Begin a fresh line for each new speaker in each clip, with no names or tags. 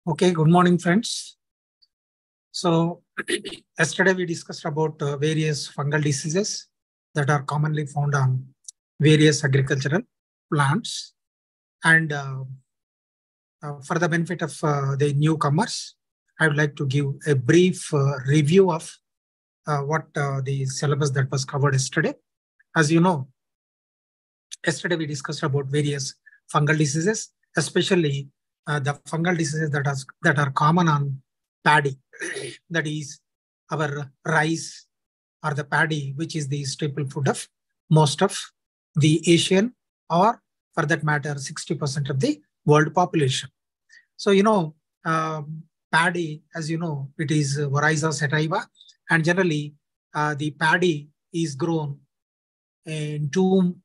Okay, good morning, friends. So, yesterday we discussed about various fungal diseases that are commonly found on various agricultural plants. And for the benefit of the newcomers, I would like to give a brief review of what the syllabus that was covered yesterday. As you know, yesterday we discussed about various fungal diseases, especially the fungal diseases that are common on paddy, that is our rice or the paddy, which is the staple food of most of the Asian, or for that matter, 60% of the world population. So, paddy, as you know, it is Oryza sativa, and generally the paddy is grown in two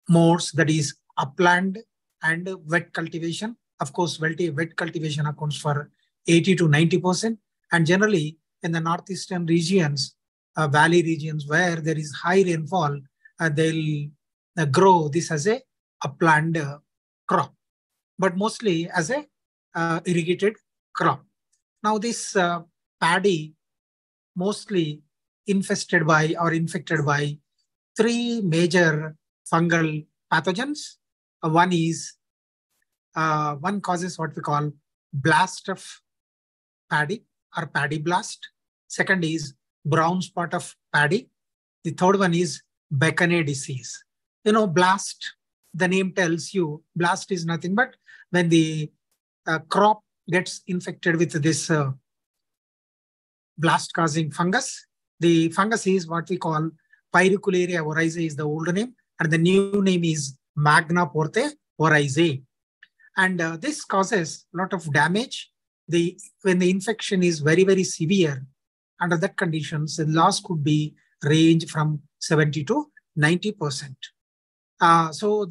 modes, that is upland and wet cultivation. Of course, wet cultivation accounts for 80 to 90%. And generally, in the northeastern regions, valley regions where there is high rainfall, they'll grow this as a upland crop, but mostly as a irrigated crop. Now, this paddy mostly infested by or infected by three major fungal pathogens. One causes what we call blast of paddy or paddy blast. Second is brown spot of paddy. The third one is Botany disease. Blast, the name tells you, blast is nothing but when the crop gets infected with this blast causing fungus. The fungus is what we call Pyricularia oryzae is the old name, and the new name is Magna porte oryzae. And this causes a lot of damage. When the infection is very, very severe, under that conditions, the loss could be range from 70 to 90%. So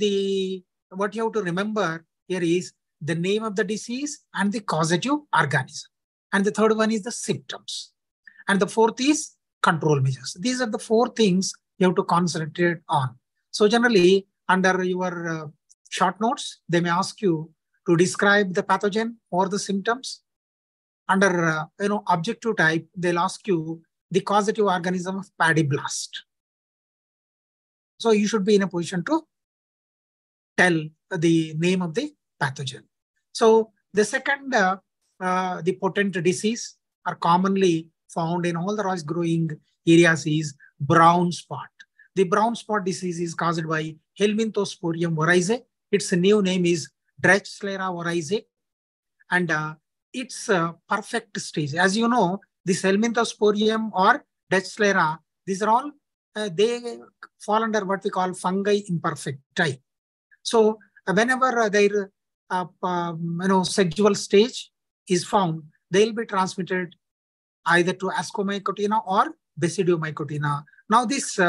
what you have to remember here is the name of the disease and the causative organism. And the third one is the symptoms. And the fourth is control measures. These are the four things you have to concentrate on. So generally, under your short notes, they may ask you to describe the pathogen or the symptoms. Under objective type, they'll ask you the causative organism of paddy blast. So you should be in a position to tell the name of the pathogen. So the second, the potent disease are commonly found in all the rice growing areas is brown spot. The brown spot disease is caused by Helminthosporium oryzae. Its new name is Drechslera oryzae, and its perfect stage. As you know, this Helminthosporium or Drechslera, these are all they fall under what we call fungi imperfect type. So whenever their sexual stage is found, they'll be transmitted either to Ascomycotina or Basidiomycotina. Now, this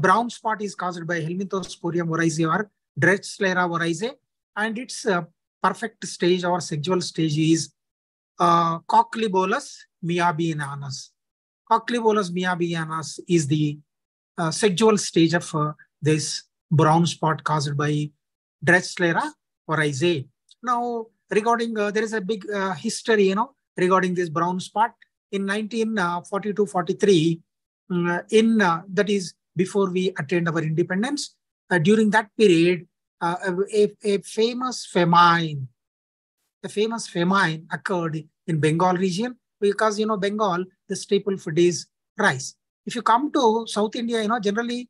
brown spot is caused by Helminthosporium oryzae or Drechslera oryzae, and its perfect stage or sexual stage is Cochlebolus meabianus. Cochlebolus meabianus is the sexual stage of this brown spot caused by Drechslera oryzae. Now, regarding there is a big history, regarding this brown spot. In 1942-43, that is before we attained our independence, during that period, a famous famine occurred in Bengal region, because Bengal, the staple food is rice. If you come to South India, generally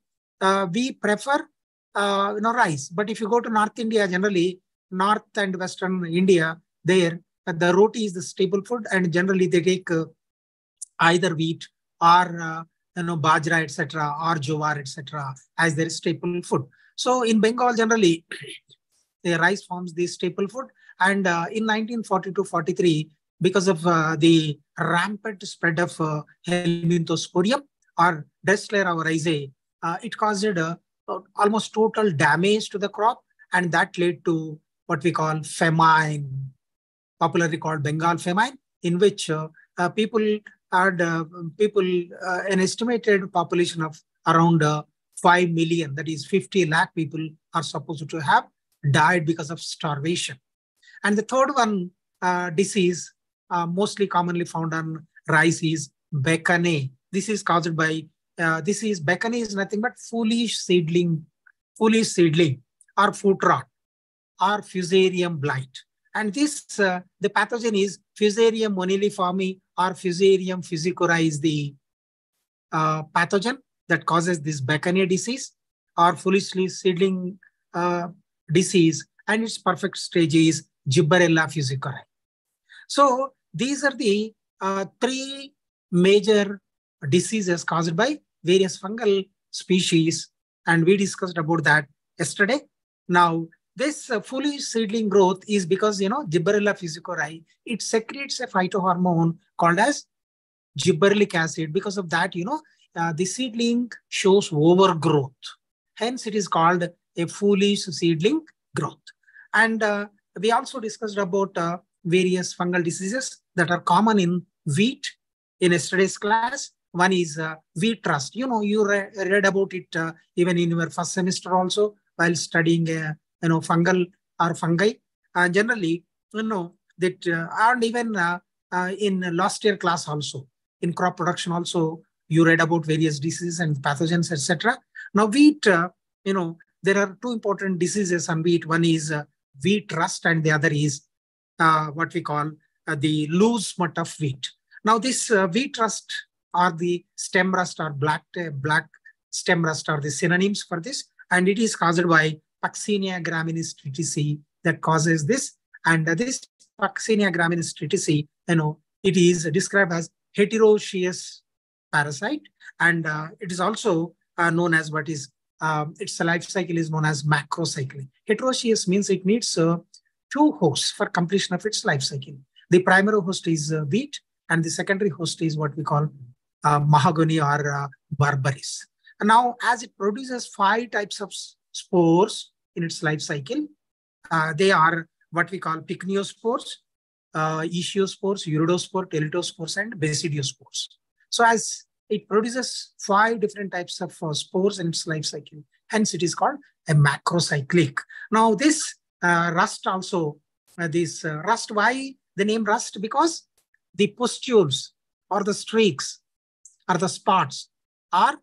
we prefer rice, but if you go to North India, generally North and Western India, there the roti is the staple food, and generally they take either wheat or bajra, etc., or jowar, etc., as their staple food. So in Bengal, generally, the rice forms the staple food. And in 1942-43, because of the rampant spread of Helminthosporium or Drechslera oryzae, it caused almost total damage to the crop, and that led to what we call famine, popularly called Bengal famine, in which an estimated population of around 5 million, that is 50 lakh people, are supposed to have died because of starvation. And the third one disease mostly commonly found on rice is Botany. This is caused by Botany is nothing but foolish seedling or foot rot or fusarium blight. And this, the pathogen is Fusarium moniliforme or Fusarium fusicora is the pathogen that causes this Botany disease or foolishly seedling disease, and its perfect stage is Gibberella fusicora. So these are the three major diseases caused by various fungal species, and we discussed about that yesterday. Now, this foolish seedling growth is because, Gibberella fusicora, it secretes a phytohormone called as gibberellic acid. Because of that, the seedling shows overgrowth. Hence, it is called a foolish seedling growth. And we also discussed about various fungal diseases that are common in wheat in yesterday's class. One is wheat rust. You read about it even in your first semester also while studying fungal or fungi. Generally, that and even in last year class also, in crop production also, you read about various diseases and pathogens, etc. Now wheat, there are two important diseases on wheat. One is wheat rust and the other is what we call the loose smut of wheat. Now this wheat rust or the stem rust or black stem rust are the synonyms for this, and it is caused by Puccinia graminis triticale that causes this. And this Puccinia graminis triticale, it is described as heteroecious parasite, and it is also known as what is its life cycle is known as macrocycling. Heteroecious means it needs two hosts for completion of its life cycle. The primary host is wheat, and the secondary host is what we call mahogany or barberries. And now, as it produces 5 types of spores in its life cycle, they are what we call pycnospores, ichthyospores, uridospore, teletospores, and basidiospores. So as it produces 5 different types of spores in its life cycle, hence it is called a macrocyclic. Now this rust also, rust, why the name rust? Because the pustules or the streaks or the spots are,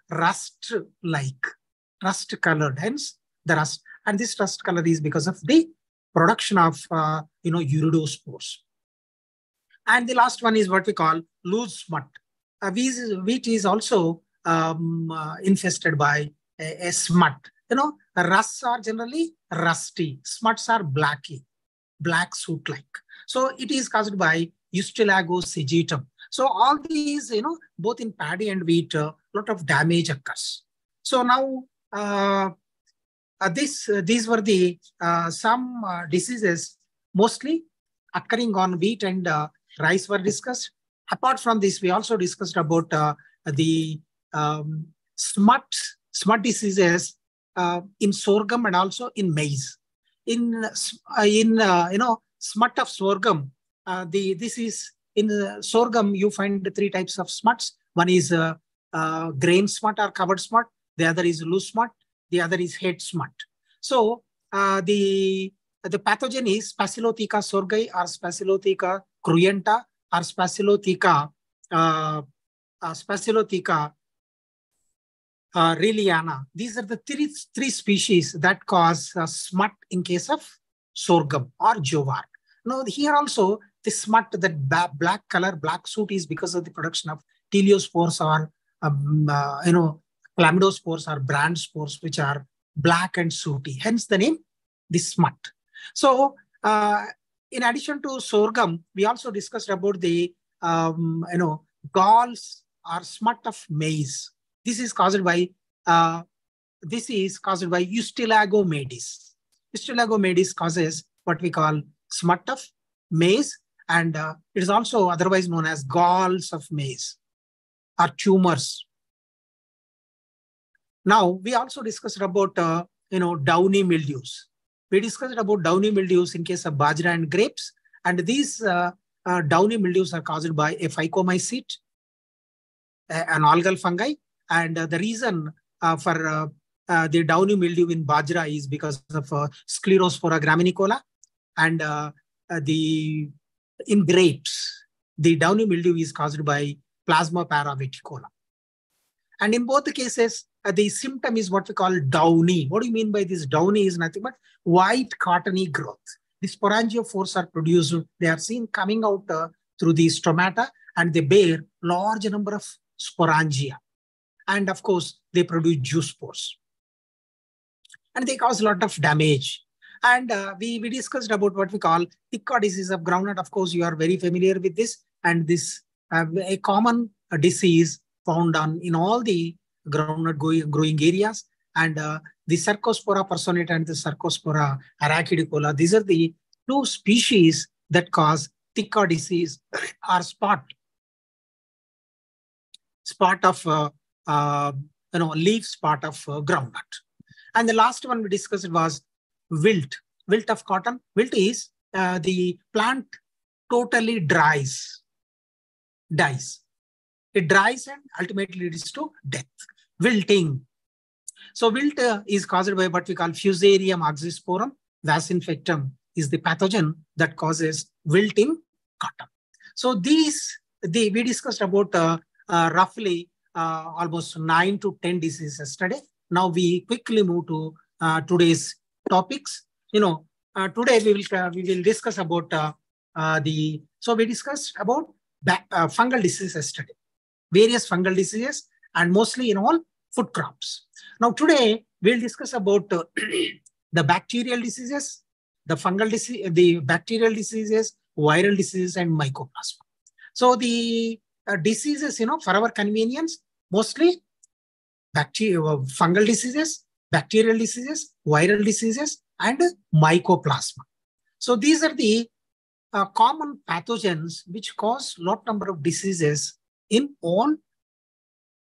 rust-like, rust-colored, hence the rust. And this rust color is because of the production of, uridospores. And the last one is what we call loose smut. Wheat is also infested by a smut. Rusts are generally rusty. Smuts are black soot-like. So it is caused by Ustilago segetum. So all these, both in paddy and wheat, a lot of damage occurs. So now these were the some diseases mostly occurring on wheat and rice were discussed. Apart from this, we also discussed about the smut diseases in sorghum and also in maize. In smut of sorghum, this is in sorghum you find 3 types of smuts. One is grain smut or covered smut. The other is loose smut. The other is head smut. So the pathogen is Sphacilotheca sorghai or Sphacilotheca cruenta or Sphacilotheca Reliana. These are the three species that cause smut in case of sorghum or jowar. Now here also the smut, that black color, black soot, is because of the production of teleospores or chlamydospores or brand spores, which are black and sooty. Hence the name, the smut. So in addition to sorghum, we also discussed about the galls or smut of maize. This is caused by Ustilago maydis. Ustilago maydis causes what we call smut of maize, and it is also otherwise known as galls of maize or tumors. Now we also discussed about downy mildews. We discussed about downy mildews in case of bajra and grapes, and these downy mildews are caused by a phycomycete, an algal fungi. And the reason for the downy mildew in bajra is because of Sclerospora graminicola. And in grapes, the downy mildew is caused by Plasma paraveticola. And in both the cases, the symptom is what we call downy. What do you mean by this? Downy is nothing but white cottony growth. The sporangiophores are produced. They are seen coming out through the stomata, and they bear large number of sporangia. And of course, they produce zoospores. And they cause a lot of damage. And we discussed about what we call Ticka disease of groundnut. Of course, you are very familiar with this. And this a common disease found in all the groundnut growing areas. And the Cercospora personata and the Cercospora arachidicola, these are the two species that cause Ticka disease or spot of leaf spot of groundnut. And the last one we discussed was wilt of cotton. Wilt is the plant totally dies. It dries and ultimately leads to death. Wilting. So wilt is caused by what we call Fusarium oxysporum. Vas infectum is the pathogen that causes wilt in cotton. So we discussed about roughly almost 9 to 10 diseases yesterday. Now we quickly move to today's topics. Today we will discuss about so we discussed about fungal diseases yesterday, various fungal diseases, and mostly in all food crops. Now today we'll discuss about the bacterial diseases, the fungal disease, the bacterial diseases, viral diseases, and mycoplasma. So the diseases, for our convenience, mostly fungal diseases, bacterial diseases, viral diseases, and mycoplasma. So these are the common pathogens which cause lot number of diseases in all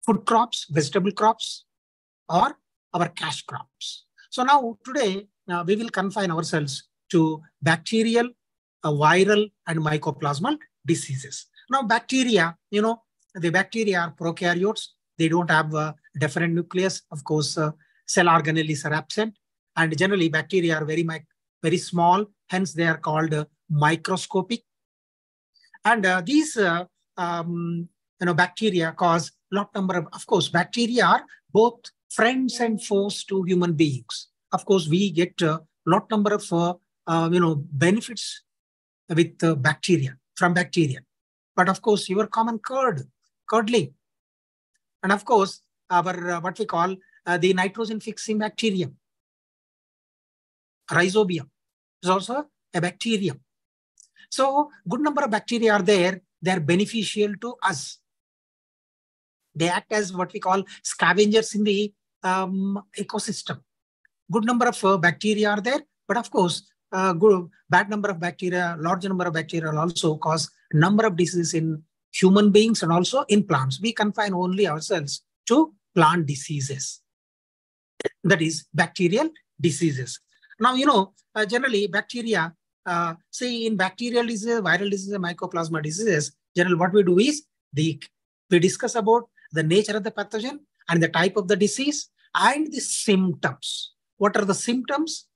food crops, vegetable crops, or our cash crops. So now today we will confine ourselves to bacterial, viral, and mycoplasmal diseases. Now bacteria, the bacteria are prokaryotes. They don't have a different nucleus. Of course, cell organelles are absent. And generally bacteria are very small. Hence they are called microscopic. And these bacteria cause lot number of course, bacteria are both friends and foes to human beings. Of course, we get lot number of benefits with bacteria, from bacteria. But of course, your common curdling. And of course, our what we call the nitrogen fixing bacterium, rhizobium, is also a bacterium. So good number of bacteria are there. They are beneficial to us. They act as what we call scavengers in the ecosystem. Good number of bacteria are there, but of course, bad number of bacteria, large number of bacteria also cause number of diseases in human beings and also in plants. We confine only ourselves to plant diseases. That is bacterial diseases. Now, generally bacteria, say in bacterial diseases, viral diseases, mycoplasma diseases, generally what we do is we discuss about the nature of the pathogen and the type of the disease and the symptoms. What are the symptoms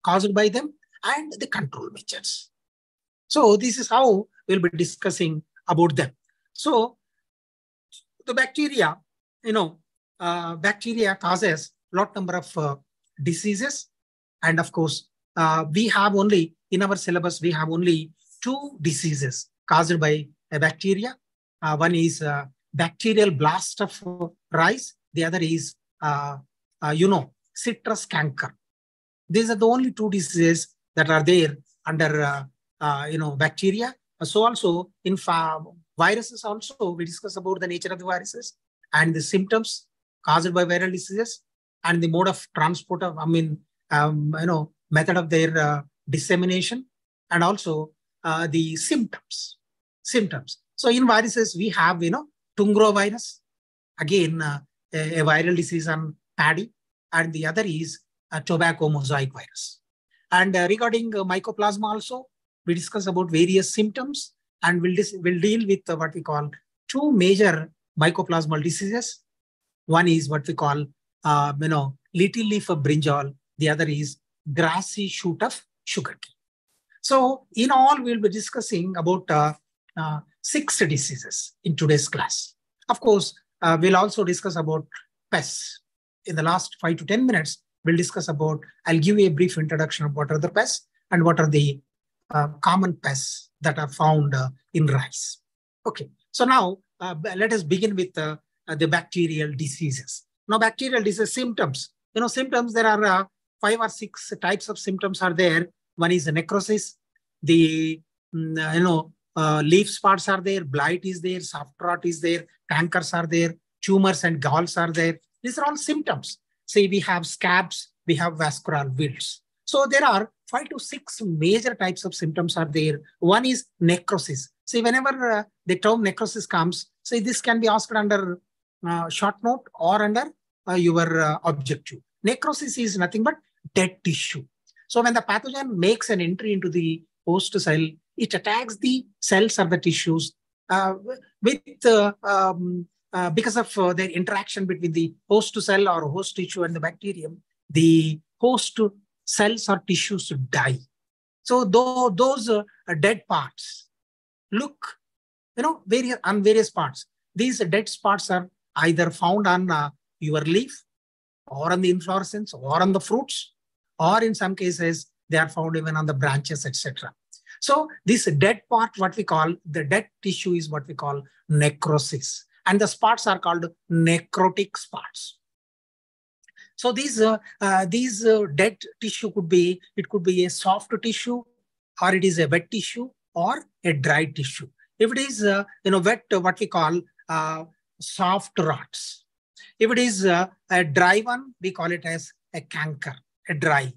caused by them and the control measures. So this is how we'll be discussing about them. So the bacteria, bacteria causes lot number of diseases. And of course, we have only, in our syllabus, we have only 2 diseases caused by a bacteria. One is bacterial blast of rice. The other is, citrus canker. These are the only 2 diseases that are there under, bacteria. So also in viruses also, we discuss about the nature of the viruses and the symptoms caused by viral diseases and the mode of transport of, method of their dissemination, and also the symptoms. So in viruses, we have, Tungro virus, again, a viral disease on paddy, and the other is a tobacco mosaic virus. And regarding mycoplasma also, we discuss about various symptoms, and we'll deal with what we call 2 major mycoplasmal diseases. One is what we call, little leaf of brinjal. The other is grassy shoot of sugarcane. So in all, we'll be discussing about 6 diseases in today's class. Of course, we'll also discuss about pests. In the last 5 to 10 minutes, we'll discuss about, I'll give you a brief introduction of what are the pests and what are the common pests that are found in rice. Okay, so now let us begin with the bacterial diseases. Now, bacterial disease symptoms. Symptoms, there are 5 or 6 types of symptoms are there. One is necrosis. The leaf spots are there. Blight is there. Soft rot is there. Cankers are there. Tumors and galls are there. These are all symptoms. Say we have scabs. We have vascular wilts. So there are 5 to 6 major types of symptoms are there. One is necrosis. See, whenever the term necrosis comes, say this can be asked under short note or under your objective. Necrosis is nothing but dead tissue. So when the pathogen makes an entry into the host cell, it attacks the cells or the tissues because of their interaction between the host cell or host tissue and the bacterium, the host cells or tissues die. So those dead parts look, on various parts. These dead spots are either found on your leaf or on the inflorescence or on the fruits, or in some cases, they are found even on the branches, etc. So this dead part, what we call the dead tissue is what we call necrosis. And the spots are called necrotic spots. So these dead tissue could be a soft tissue, or it is a wet tissue, or a dry tissue. If it is wet, what we call soft rots. If it is a dry one, we call it as a canker, a dry.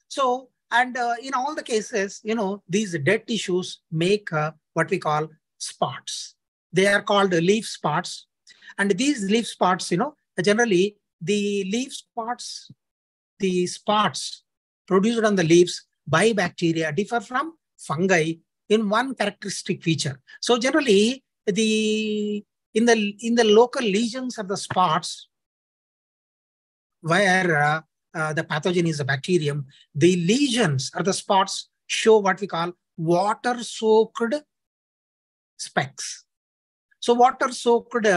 So, and in all the cases, these dead tissues make what we call spots. They are called leaf spots. And these leaf spots, generally the leaf spots, the spots produced on the leaves by bacteria differ from fungi in one characteristic feature. So generally, in the local lesions of the spots where the pathogen is a bacterium, the lesions or the spots show what we call water-soaked specks. So water-soaked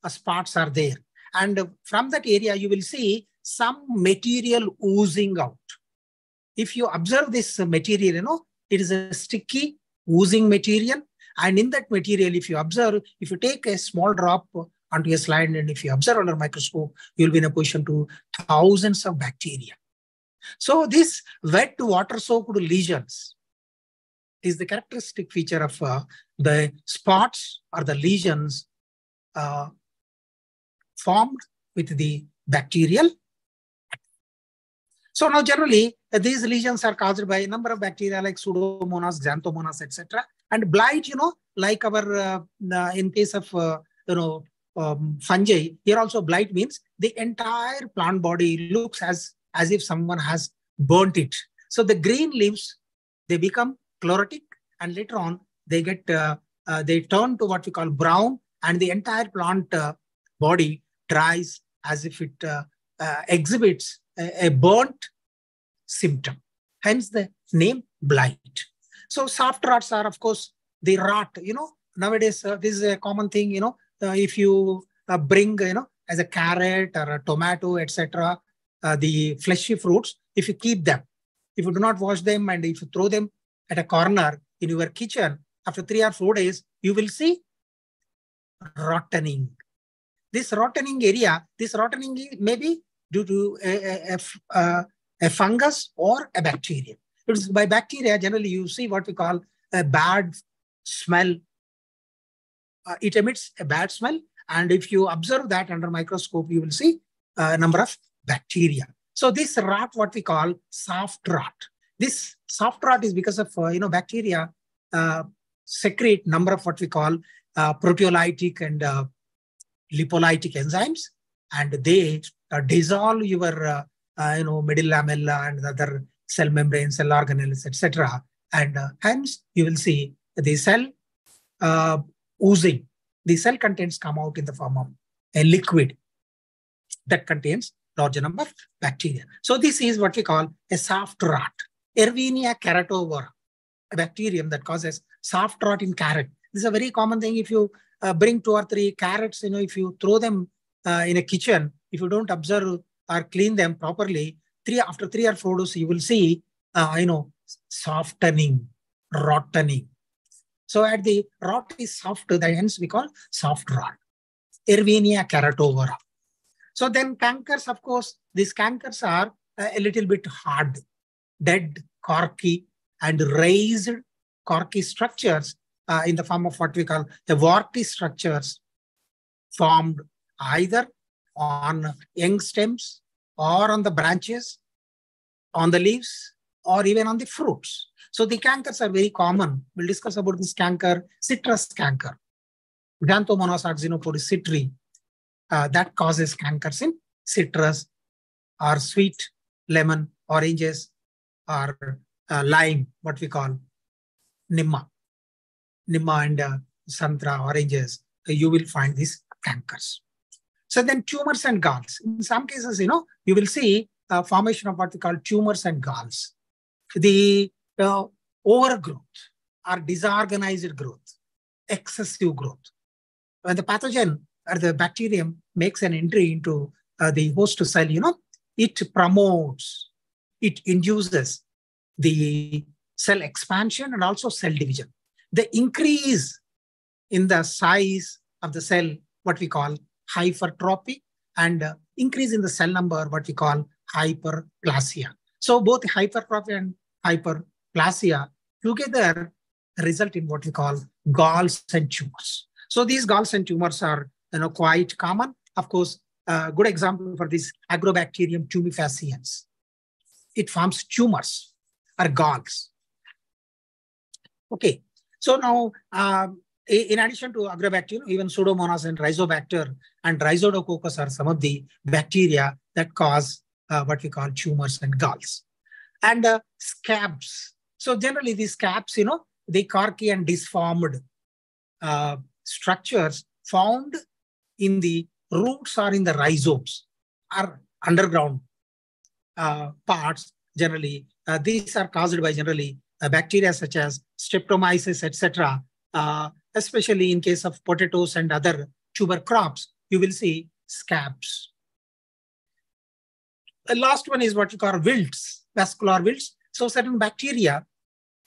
spots are there. And from that area, you will see some material oozing out. If you observe this material, it is a sticky, oozing material. And in that material, if you observe, if you take a small drop onto a slide and if you observe under a microscope, you'll be in a position to thousands of bacteria. So this wet water-soaked lesions is the characteristic feature of the spots or the lesions formed with the bacterial. So now generally, these lesions are caused by a number of bacteria like Pseudomonas, Xanthomonas, etc. And blight, like our, in case of, fungi, here also blight means the entire plant body looks as if someone has burnt it. So the green leaves, they become chlorotic, and later on they get, they turn to what we call brown, and the entire plant body dries as if it exhibits a burnt symptom. Hence the name blight. So soft rots are, of course, the rot. Nowadays this is a common thing. If you bring, as a carrot or a tomato, etc., the fleshy fruits, if you keep them, if you do not wash them, and if you throw them at a corner in your kitchen, after 3 or 4 days, you will see rottening. This rottening may be due to a fungus or a bacteria. It is by bacteria, generally you see what we call a bad smell. It emits a bad smell. And if you observe that under microscope, you will see a number of bacteria. So this rot, what we call soft rot. This soft rot is because of, bacteria secrete number of what we call proteolytic and lipolytic enzymes, and they dissolve your middle lamella and other cell membranes, cell organelles, etc. And hence you will see the cell oozing. The cell contents come out in the form of a liquid that contains large number of bacteria. So this is what we call a soft rot. Erwinia keratovora. bacterium that causes soft rot in carrot. This is a very common thing. If you bring 2 or 3 carrots, if you throw them in a kitchen, if you don't observe or clean them properly, after 3 or 4 days, you will see, softening, rottening. So at the rot is soft, hence we call soft rot. Erwinia keratovora. So then cankers, of course, these cankers are a little bit hard, dead, corky, and raised corky structures in the form of what we call the warty structures formed either on young stems or on the branches, on the leaves, or even on the fruits. So the cankers are very common. We'll discuss about this canker, citrus canker. Xanthomonas axinopodis citri, that causes cankers in citrus or sweet lemon, oranges, or lime, what we call Nimma and Santra, oranges. You will find these cankers. So then tumors and galls. In some cases, you will see formation of what we call tumors and galls. The overgrowth or disorganized growth, excessive growth. When the pathogen or the bacterium makes an entry into the host cell, it promotes, it induces the cell expansion and also cell division. The increase in the size of the cell, what we call hypertrophy, and increase in the cell number, what we call hyperplasia. So both hypertrophy and hyperplasia together result in what we call galls and tumors. So these galls and tumors are quite common. Of course, a good example for this Agrobacterium tumefaciens. It forms tumors or galls. Okay, so now in addition to Agrobacterium, even Pseudomonas and Rhizobacter and Rhizodococcus are some of the bacteria that cause what we call tumors and galls. And scabs. So generally these scabs, the corky and disformed structures found in the roots or in the rhizomes or underground parts. Generally, these are caused by generally bacteria such as Streptomyces, etc. Especially in case of potatoes and other tuber crops, you will see scabs. The last one is what you call wilts, vascular wilts. So certain bacteria,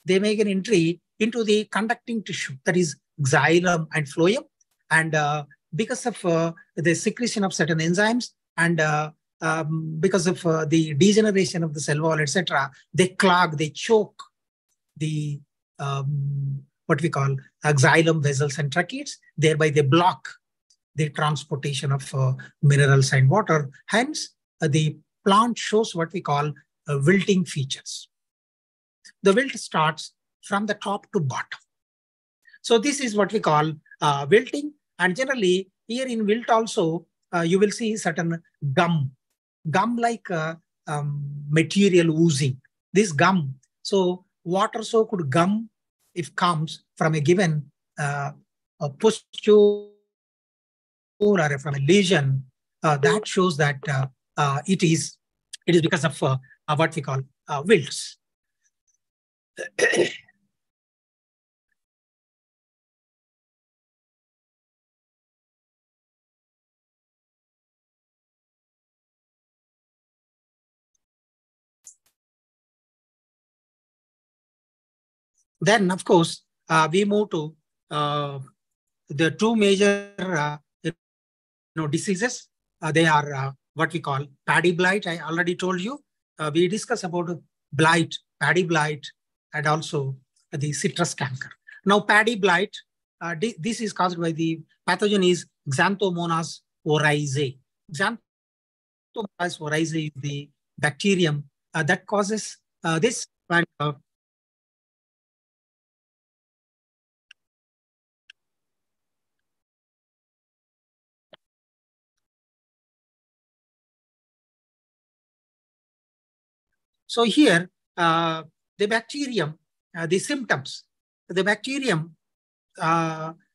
they make an entry into the conducting tissue, that is xylem and phloem. And because of the secretion of certain enzymes and because of the degeneration of the cell wall, etc., they clog, they choke the what we call xylem vessels and tracheids. Thereby, they block the transportation of minerals and water. Hence, the plant shows what we call wilting features. The wilt starts from the top to bottom. So this is what we call wilting. And generally, here in wilt also, you will see certain gum-like material oozing. This gum, so water-soaked gum, if comes from a given pustule or from a lesion, that shows that it is because of what we call wilts. Then, of course, we move to the two major diseases. They are what we call paddy blight. I already told you. We discussed about blight, paddy blight, and also the citrus canker. Now, paddy blight, this is caused by the pathogen is Xanthomonas oryzae. Xanthomonas oryzae is the bacterium that causes this kind of So here, the bacterium, the symptoms, the bacterium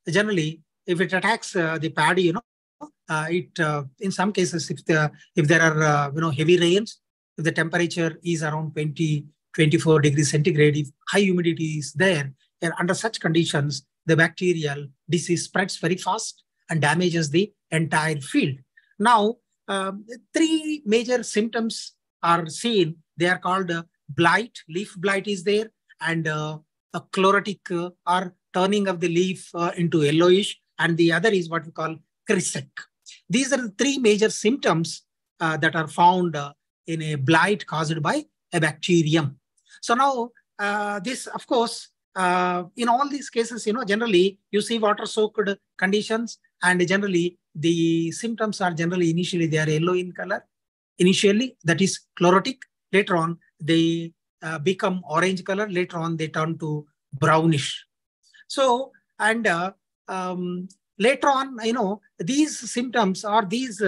generally, if it attacks the paddy, it in some cases, if there are heavy rains, if the temperature is around 20 24 degrees centigrade, if high humidity is there, and under such conditions, the bacterial disease spreads very fast and damages the entire field. Now, three major symptoms are seen. They are called blight, leaf blight is there, and a chlorotic or turning of the leaf into yellowish, and the other is what we call crisec. These are the three major symptoms that are found in a blight caused by a bacterium. So now, this, of course, in all these cases, generally you see water-soaked conditions, and generally the symptoms are generally initially they are yellow in color. Initially, that is chlorotic. Later on, they become orange color. Later on, they turn to brownish. So, and later on, these symptoms or these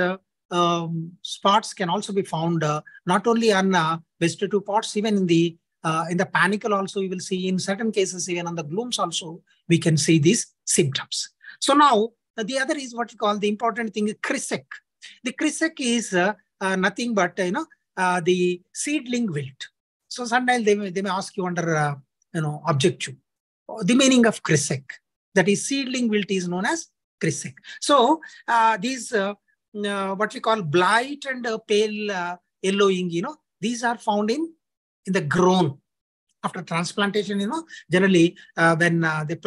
spots can also be found not only on vegetative pots, even in the panicle also you will see. In certain cases, even on the blooms also, we can see these symptoms. So now, the other is what we call the important thing is crisec. The crisec is nothing but the seedling wilt. So sometimes they may ask you under objective the meaning of crisec. That is, seedling wilt is known as crisec. So these what we call blight and pale yellowing, these are found in the grown after transplantation. Generally when the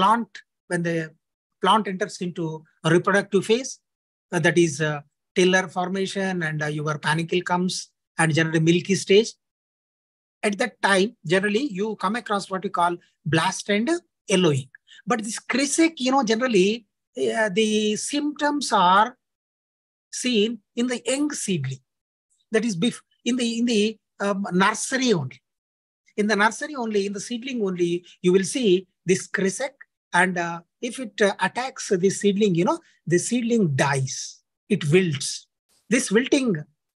plant enters into a reproductive phase, that is tiller formation, and your panicle comes, and generally milky stage. At that time, generally you come across what we call blast and yellowing. But this crisec, generally the symptoms are seen in the young seedling. That is in the nursery only. In the nursery only, in the seedling only, you will see this crisec. And if it attacks the seedling, the seedling dies. It wilts. This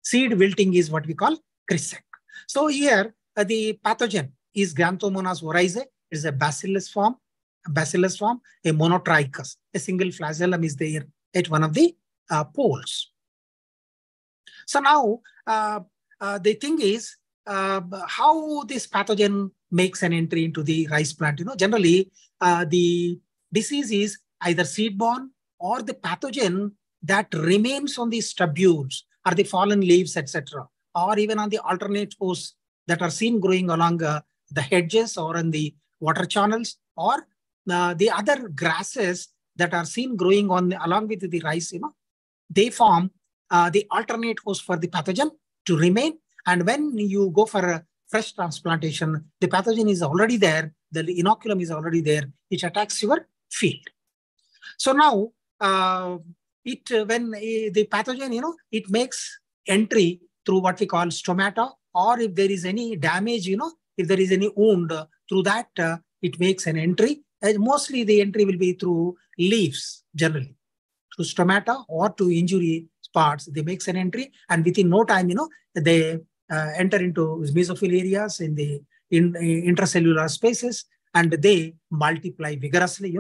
seed wilting is what we call crisec. So here, the pathogen is Xanthomonas oryzae. It is a bacillus form, a monotrichous. A single flagellum is there at one of the poles. So now, the thing is, how this pathogen makes an entry into the rice plant. Generally, the disease is either seed-borne or the pathogen that remains on the stubules or the fallen leaves, etc., or even on the alternate hosts that are seen growing along the hedges or in the water channels, or the other grasses that are seen growing along with the rice. They form the alternate host for the pathogen to remain. And when you go for a fresh transplantation, the pathogen is already there, the inoculum is already there, it attacks your field. So now, when the pathogen, it makes entry through what we call stomata, or if there is any damage, if there is any wound, through that, it makes an entry. And mostly the entry will be through leaves, generally. Through stomata or to injury spots, they make an entry, and within no time, they enter into mesophyll areas in the intracellular spaces, and they multiply vigorously.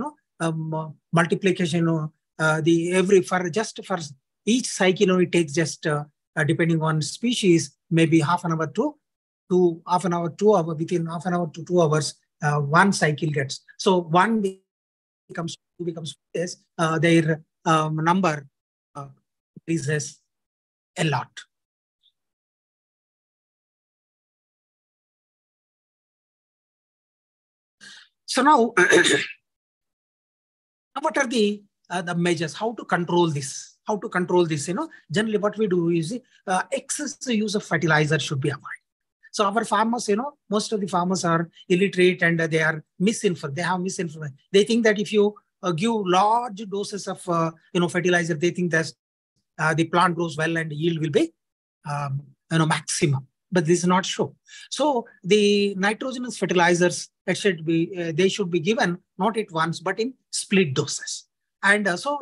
Multiplication. For each cycle, it takes just depending on species, maybe half an hour to 2 hours. Within half an hour to 2 hours, one cycle gets. So one becomes 2 becomes this. Their number increases a lot. So now, what are the measures? How to control this? How to control this? Generally what we do is excess use of fertilizer should be avoided. So our farmers, most of the farmers are illiterate and they are misinformed. They have misinformation. They think that if you give large doses of fertilizer, they think that the plant grows well and yield will be maximum. But this is not true. So the nitrogenous fertilizers, they should be given not at once, but in split doses. And so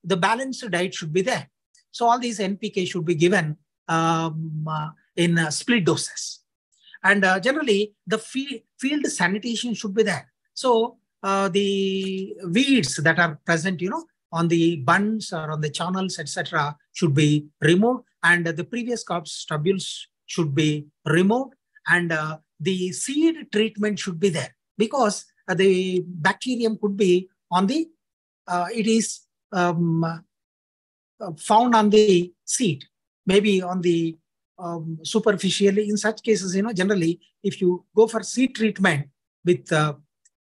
the balanced diet should be there. So all these NPK should be given in split doses. And generally, the field sanitation should be there. So the weeds that are present, on the bunds or on the channels, etc., should be removed. And the previous crop stubules should be removed. And the seed treatment should be there, because the bacterium could be on the, it is found on the seed, maybe on the superficially. In such cases, generally, if you go for seed treatment with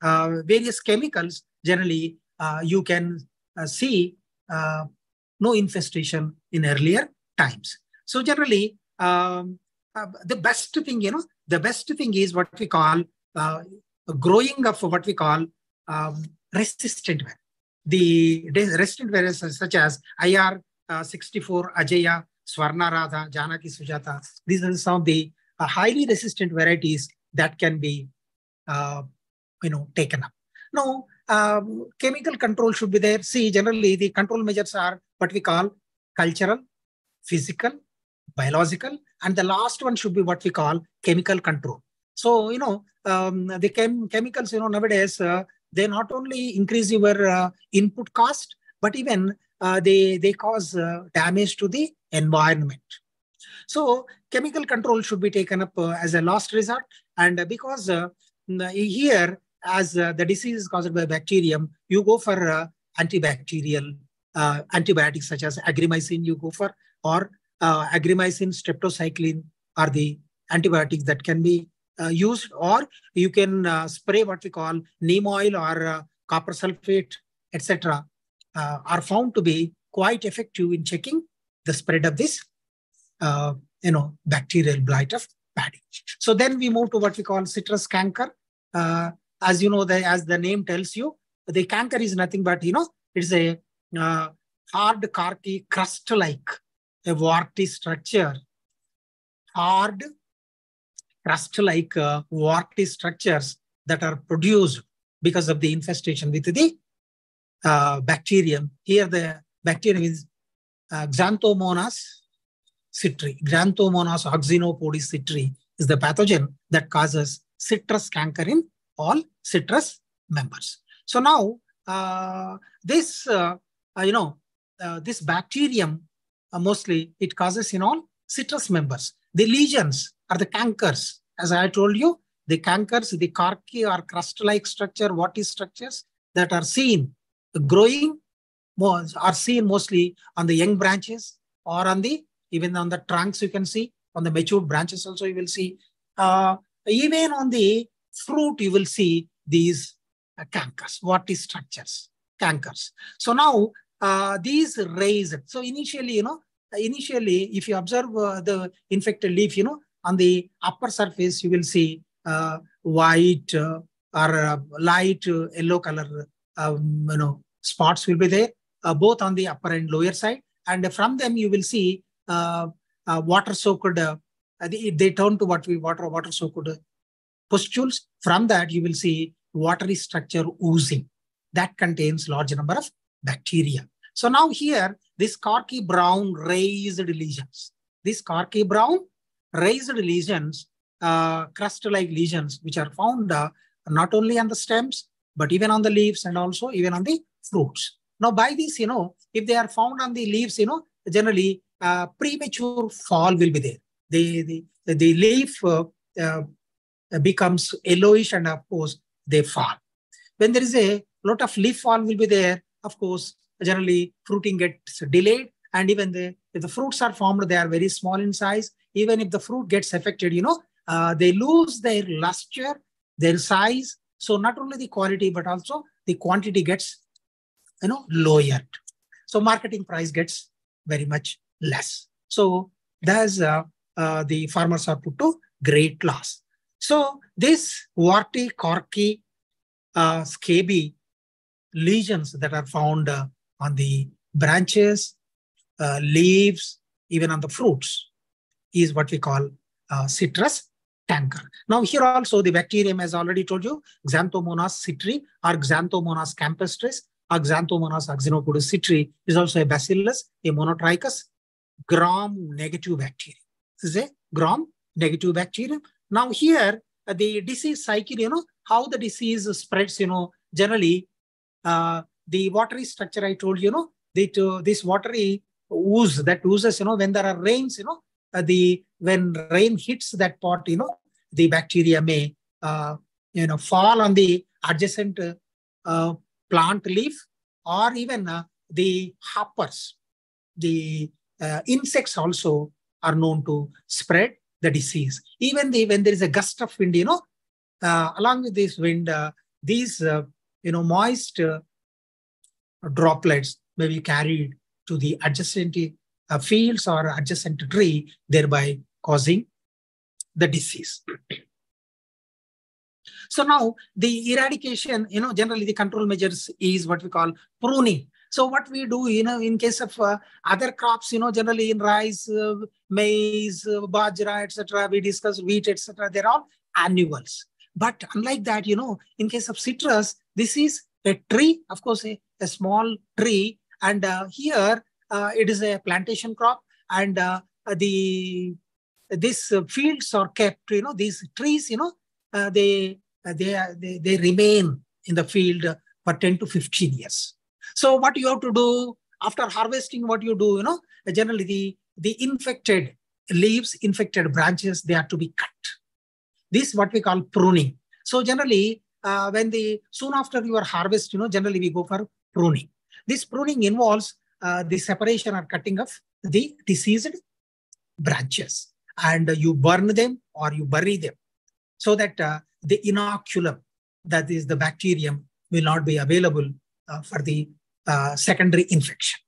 various chemicals, generally you can see no infestation in earlier times. So generally, the best thing is what we call growing of what we call resistant variants. The resistant variants such as IR64, Ajaya, Swarna Radha, Janaki Sujata. These are some of the highly resistant varieties that can be taken up. Now, chemical control should be there. See, generally the control measures are what we call cultural, physical, biological, and the last one should be what we call chemical control. So, the chemicals, nowadays, they not only increase your input cost, but even they cause damage to the environment. So chemical control should be taken up as a last resort. And because here, as the disease is caused by bacterium, you go for antibacterial antibiotics such as agrimycin you go for, or agrimycin, streptocycline are the antibiotics that can be used, or you can spray what we call neem oil or copper sulfate, etc. Are found to be quite effective in checking the spread of this bacterial blight of paddy. So then we move to what we call citrus canker. As you know, as the name tells you, the canker is nothing but, it's a hard, corky, crust-like, a warty structure. Hard, crust-like warty structures that are produced because of the infestation with the bacterium. Here the bacterium is Xanthomonas citri. Xanthomonas oxynopodis citri is the pathogen that causes citrus canker in all citrus members. So now this bacterium mostly it causes in all citrus members. The lesions are the cankers. As I told you, the cankers, the corky or crust-like structure, warty structures that are seen growing are seen mostly on the young branches, or on the even on the trunks. You can see on the matured branches also you will see. Even on the fruit you will see these cankers, warty structures, cankers. So now these raised. So initially, if you observe the infected leaf, on the upper surface you will see white or light yellow color, spots will be there, both on the upper and lower side. And from them you will see water-soaked, they turn to what we water-soaked pustules. From that you will see watery structure oozing that contains large number of bacteria. So now here, this corky brown raised lesions, crust-like lesions, which are found not only on the stems, but even on the leaves and also even on the fruits. Now by this, if they are found on the leaves, generally premature fall will be there. The leaf becomes yellowish, and of course they fall. When there is a lot of leaf fall will be there, of course, generally fruiting gets delayed. And even if the fruits are formed, they are very small in size. Even if the fruit gets affected, they lose their luster, their size. So not only the quality, but also the quantity gets, lowered. So marketing price gets very much less. So that's the farmers are put to great loss. So this warty, corky, scaby lesions that are found on the branches, leaves, even on the fruits is what we call citrus canker. Now here also the bacterium, as already told you, Xanthomonas citri or Xanthomonas campestris or Xanthomonas oxynopodis citri is also a bacillus, a monotrichous gram-negative bacterium. This is a gram-negative bacterium. Now here the disease cycle, how the disease spreads, generally the watery structure I told you, this watery ooze that oozes, when there are rains, when rain hits that pot, the bacteria may fall on the adjacent plant leaf, or even the hoppers. The insects also are known to spread the disease. Even when there is a gust of wind, along with this wind, these moist droplets may be carried to the adjacent fields or adjacent tree, thereby causing the disease. So now the eradication, generally the control measures is what we call pruning. So what we do, in case of other crops, generally in rice, maize, bajra, etc., we discuss wheat, etc., they're all annuals. But unlike that, in case of citrus, this is a tree, of course, a small tree. And here it is a plantation crop. And these fields are kept, these trees, they remain in the field for 10 to 15 years. So what you have to do after harvesting, what you do, generally the infected leaves, infected branches, they have to be cut. This is what we call pruning. So generally, soon after your harvest, generally we go for pruning. This pruning involves the separation or cutting of the diseased branches, and you burn them or you bury them, so that the inoculum, that is the bacterium, will not be available for the secondary infection.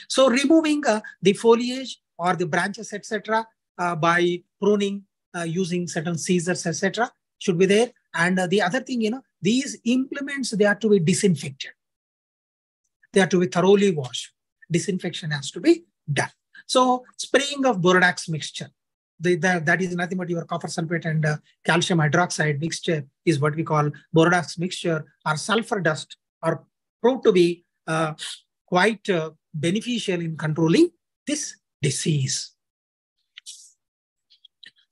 So removing the foliage or the branches, etc., by pruning using certain scissors, etc., should be there. And the other thing, these implements, they are to be disinfected. They are to be thoroughly washed. Disinfection has to be done. So spraying of borax mixture, that is nothing but your copper sulfate and calcium hydroxide mixture is what we call borax mixture, or sulfur dust, are proved to be quite beneficial in controlling this disease.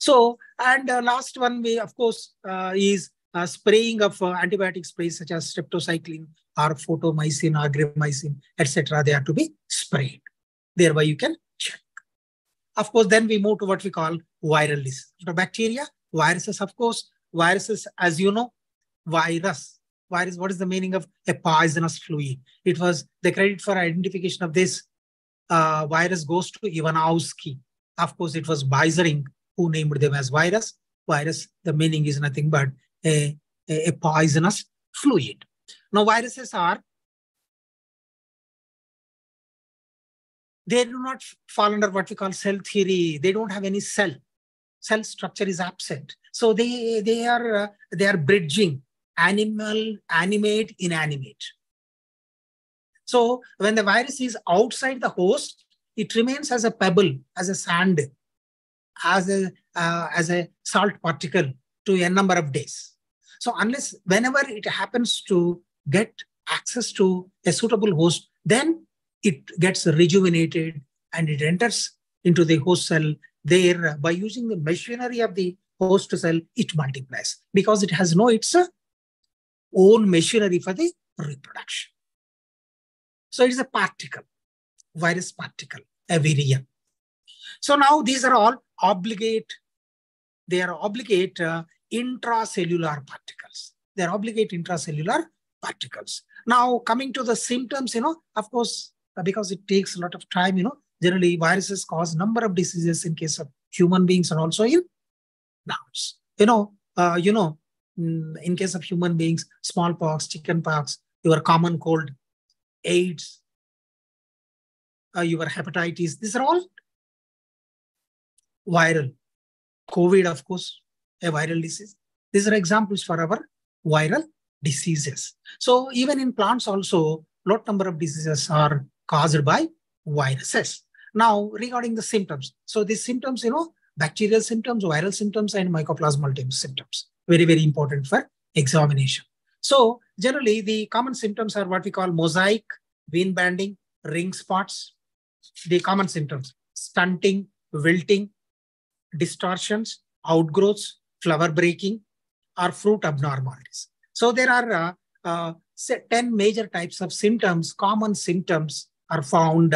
So, and last one way, of course, is spraying of antibiotic sprays such as streptocycline or photomycin, agrimycin, etc. They are to be sprayed. Thereby you can check. Of course, then we move to what we call viral disease. For bacteria, viruses, of course, viruses, as you know, virus, what is the meaning of a poisonous fluid? It was the credit for identification of this virus goes to Ivanowski. Of course, it was Beisering who named them as virus. Virus, the meaning is nothing but a poisonous fluid. Now, viruses they do not fall under what we call cell theory. They don't have any cell. Cell structure is absent. So they are bridging animate, inanimate. So when the virus is outside the host, it remains as a pebble, as a sand, as a salt particle to a number of days. So whenever it happens to get access to a suitable host, then it gets rejuvenated and it enters into the host cell. There, by using the machinery of the host cell, it multiplies because it has its own machinery for the reproduction. So it is a particle, virus particle, a virion. So now these are all obligate. They are obligate intracellular particles. They are obligate intracellular particles. Now coming to the symptoms, of course, because it takes a lot of time, generally viruses cause number of diseases in case of human beings and also in plants. In case of human beings, smallpox, chickenpox, your common cold, AIDS, your hepatitis, these are all viral. COVID, of course, a viral disease. These are examples for our viral diseases. So even in plants also, lot number of diseases are caused by viruses. Now, regarding the symptoms. So these symptoms, bacterial symptoms, viral symptoms, and mycoplasmal symptoms. Very, very important for examination. So generally, the common symptoms are what we call mosaic, vein banding, ring spots. The common symptoms: stunting, wilting, distortions, outgrowths, flower breaking, or fruit abnormalities. So there are 10 major types of symptoms. Common symptoms are found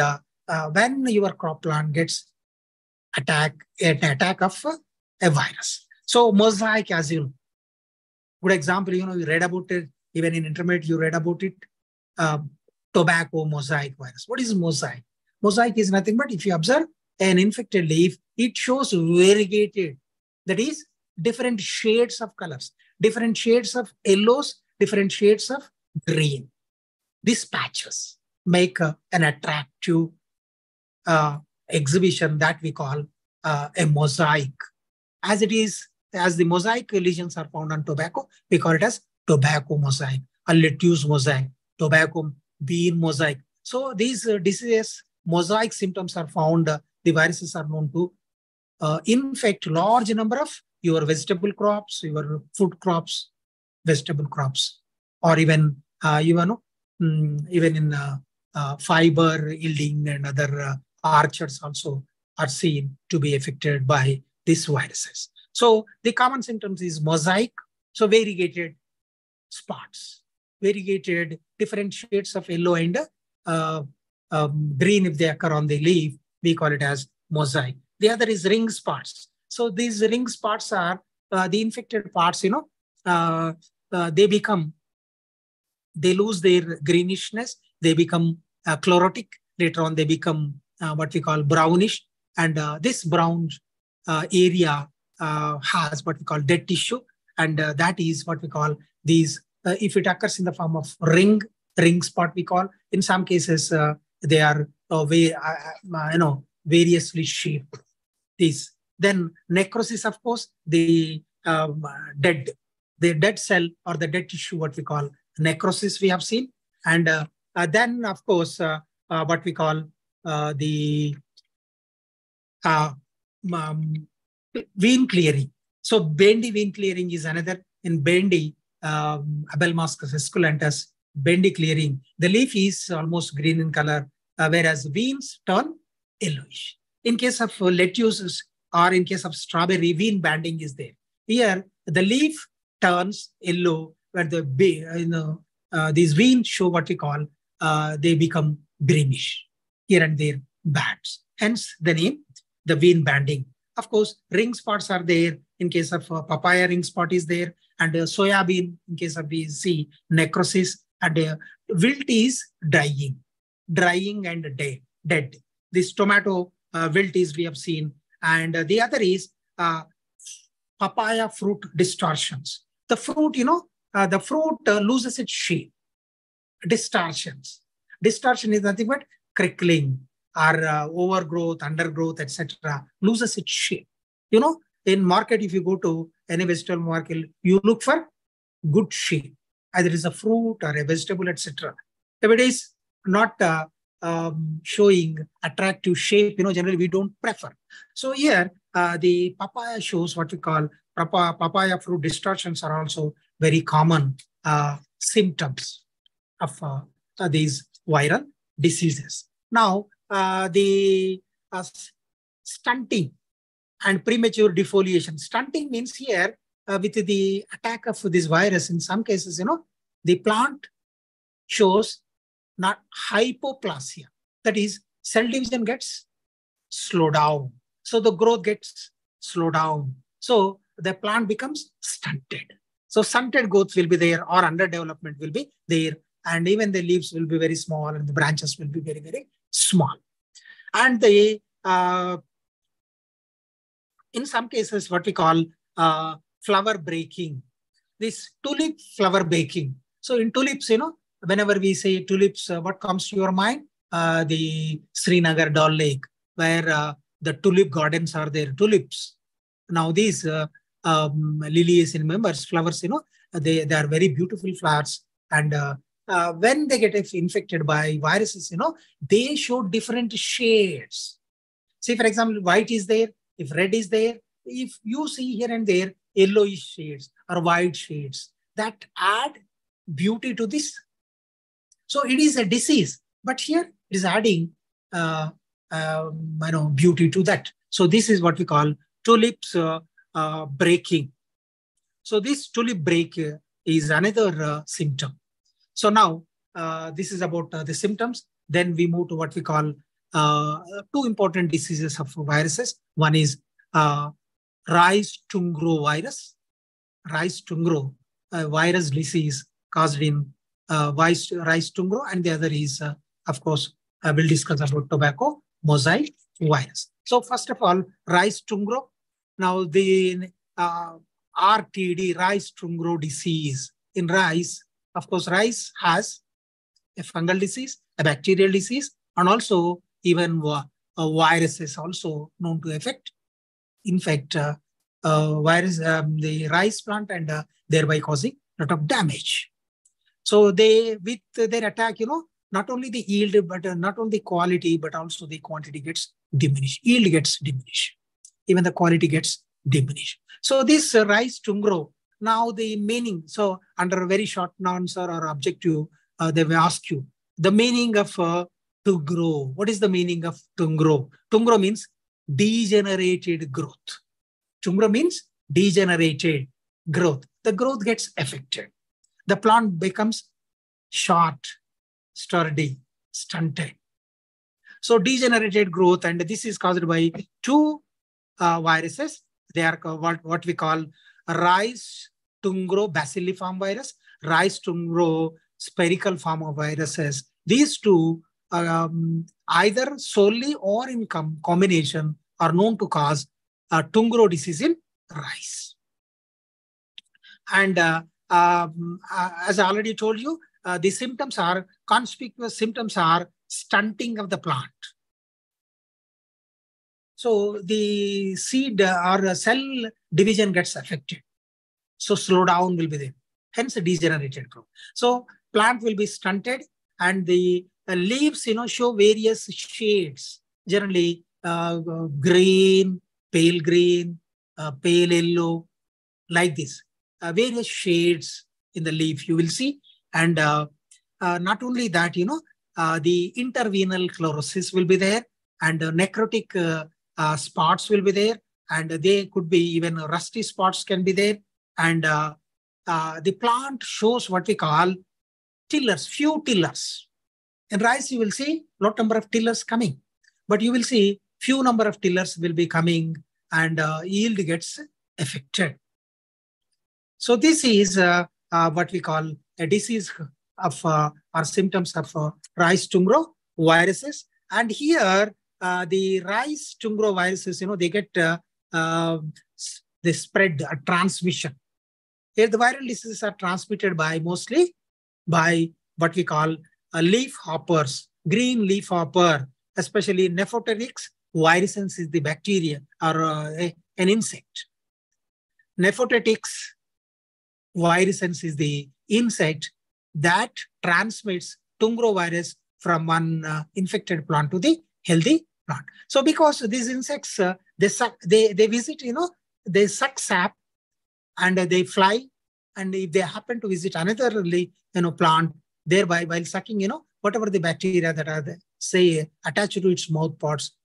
when your crop plant gets an attack of a virus. So mosaic, as you know, good example, you read about it, even in intermediate, you read about it. Tobacco mosaic virus. What is mosaic? Mosaic is nothing but if you observe an infected leaf, it shows variegated, that is different shades of colors, different shades of yellows, different shades of green. These patches make an attractive exhibition that we call a mosaic. As it is, as the mosaic lesions are found on tobacco, we call it as tobacco mosaic, a lettuce mosaic, tobacco bean mosaic. So these diseases, mosaic symptoms are found. The viruses are known to infect large number of your vegetable crops, your food crops, vegetable crops, or even even in fiber yielding and other orchards also are seen to be affected by these viruses. So the common symptoms is mosaic, so variegated spots, variegated different shades of yellow and green if they occur on the leaf, we call it as mosaic. The other is ring spots. So these ring spots are the infected parts, they lose their greenishness, they become chlorotic. Later on, they become what we call brownish. And this brown area has what we call dead tissue. And that is what we call these, if it occurs in the form of ring spot, we call. In some cases, they are variously shaped. These. Then necrosis, of course, the dead cell or the dead tissue, what we call necrosis, we have seen. And then, of course, what we call the vein clearing. So bendy vein clearing is another. In bendy, Abelmascus esculentus, bendy clearing, the leaf is almost green in color, whereas veins turn yellowish. In case of lettuces or in case of strawberry, vein banding is there. Here, the leaf turns yellow, where these veins show what we call, they become greenish, here and there bands. Hence the name, the vein banding. Of course, ring spots are there. In case of papaya, ring spot is there. And soya bean, in case of we see necrosis. And wilt is dying and dead. This tomato wilt is we have seen. And the other is papaya fruit distortions. The fruit, the fruit loses its shape. Distortions. Distortion is nothing but crickling or overgrowth, undergrowth, etc. Loses its shape. In market, if you go to any vegetable market, you look for good shape. Either it's a fruit or a vegetable, etc. If it is not showing attractive shape, generally we don't prefer. So here, the papaya shows what we call papaya fruit distortions are also very common symptoms of these viral diseases. Now, the stunting and premature defoliation. Stunting means here, with the attack of this virus, in some cases, the plant shows not hypoplasia. That is, cell division gets slowed down. So the growth gets slowed down. So the plant becomes stunted. So stunted growth will be there, or underdevelopment will be there. And even the leaves will be very small and the branches will be very, very small. And the in some cases, what we call flower breaking, this tulip flower breaking. So in tulips, whenever we say tulips, what comes to your mind? The Srinagar Dal Lake, where the tulip gardens are there, tulips. Now these lilies in members, flowers, they are very beautiful flowers. And when they get infected by viruses, they show different shades. See, for example, white is there, if red is there, if you see here and there yellowish shades or white shades, that add beauty to this. So it is a disease, but here it is adding beauty to that. So this is what we call tulips breaking. So this tulip break is another symptom. So now this is about the symptoms. Then we move to what we call two important diseases of viruses. One is rice tungro virus. Rice tungro virus disease caused in rice tungro, and the other is, of course, I will discuss about tobacco mosaic virus. So first of all, rice tungro. Now the RTD, rice tungro disease in rice. Of course, rice has a fungal disease, a bacterial disease, and also even viruses also known to infect virus, the rice plant, and thereby causing a lot of damage. So they, with their attack, not only the yield, but not only the quality, but also the quantity gets diminished. Yield gets diminished. Even the quality gets diminished. So this rice tungro, now the meaning, so under a very short answer or objective, they will ask you the meaning of to grow. What is the meaning of tungro? Tungro means degenerated growth. Tungro means degenerated growth. The growth gets affected. The plant becomes short, sturdy, stunted. So degenerated growth, and this is caused by two viruses. They are what we call rice tungro bacilliform virus, rice tungro spherical form of viruses. These two, either solely or in combination, are known to cause tungro disease in rice. And as I already told you, the symptoms are, conspicuous symptoms are stunting of the plant. So the seed or cell division gets affected. So slowdown will be there. Hence degenerated growth. So plant will be stunted, and the leaves, show various shades. Generally, green, pale yellow, like this. Various shades in the leaf you will see. And not only that, the intervenal chlorosis will be there, and necrotic spots will be there, and they could be even rusty spots can be there. And the plant shows what we call tillers, few tillers. In rice, you will see lot number of tillers coming, but you will see few number of tillers will be coming, and yield gets affected. So this is what we call a disease of or symptoms of rice tungro viruses. And here the rice tungro viruses, they get they spread a transmission. Here the viral diseases are transmitted by mostly by what we call leaf hoppers, green leaf hopper, especially Nephoterics virusens is the bacteria or an insect. Nephoterics virusens is the insect that transmits tungro virus from one infected plant to the healthy plant. So because these insects, they visit, they suck sap, and they fly, and if they happen to visit another plant, thereby while sucking, whatever the bacteria that are say attached to its mouth parts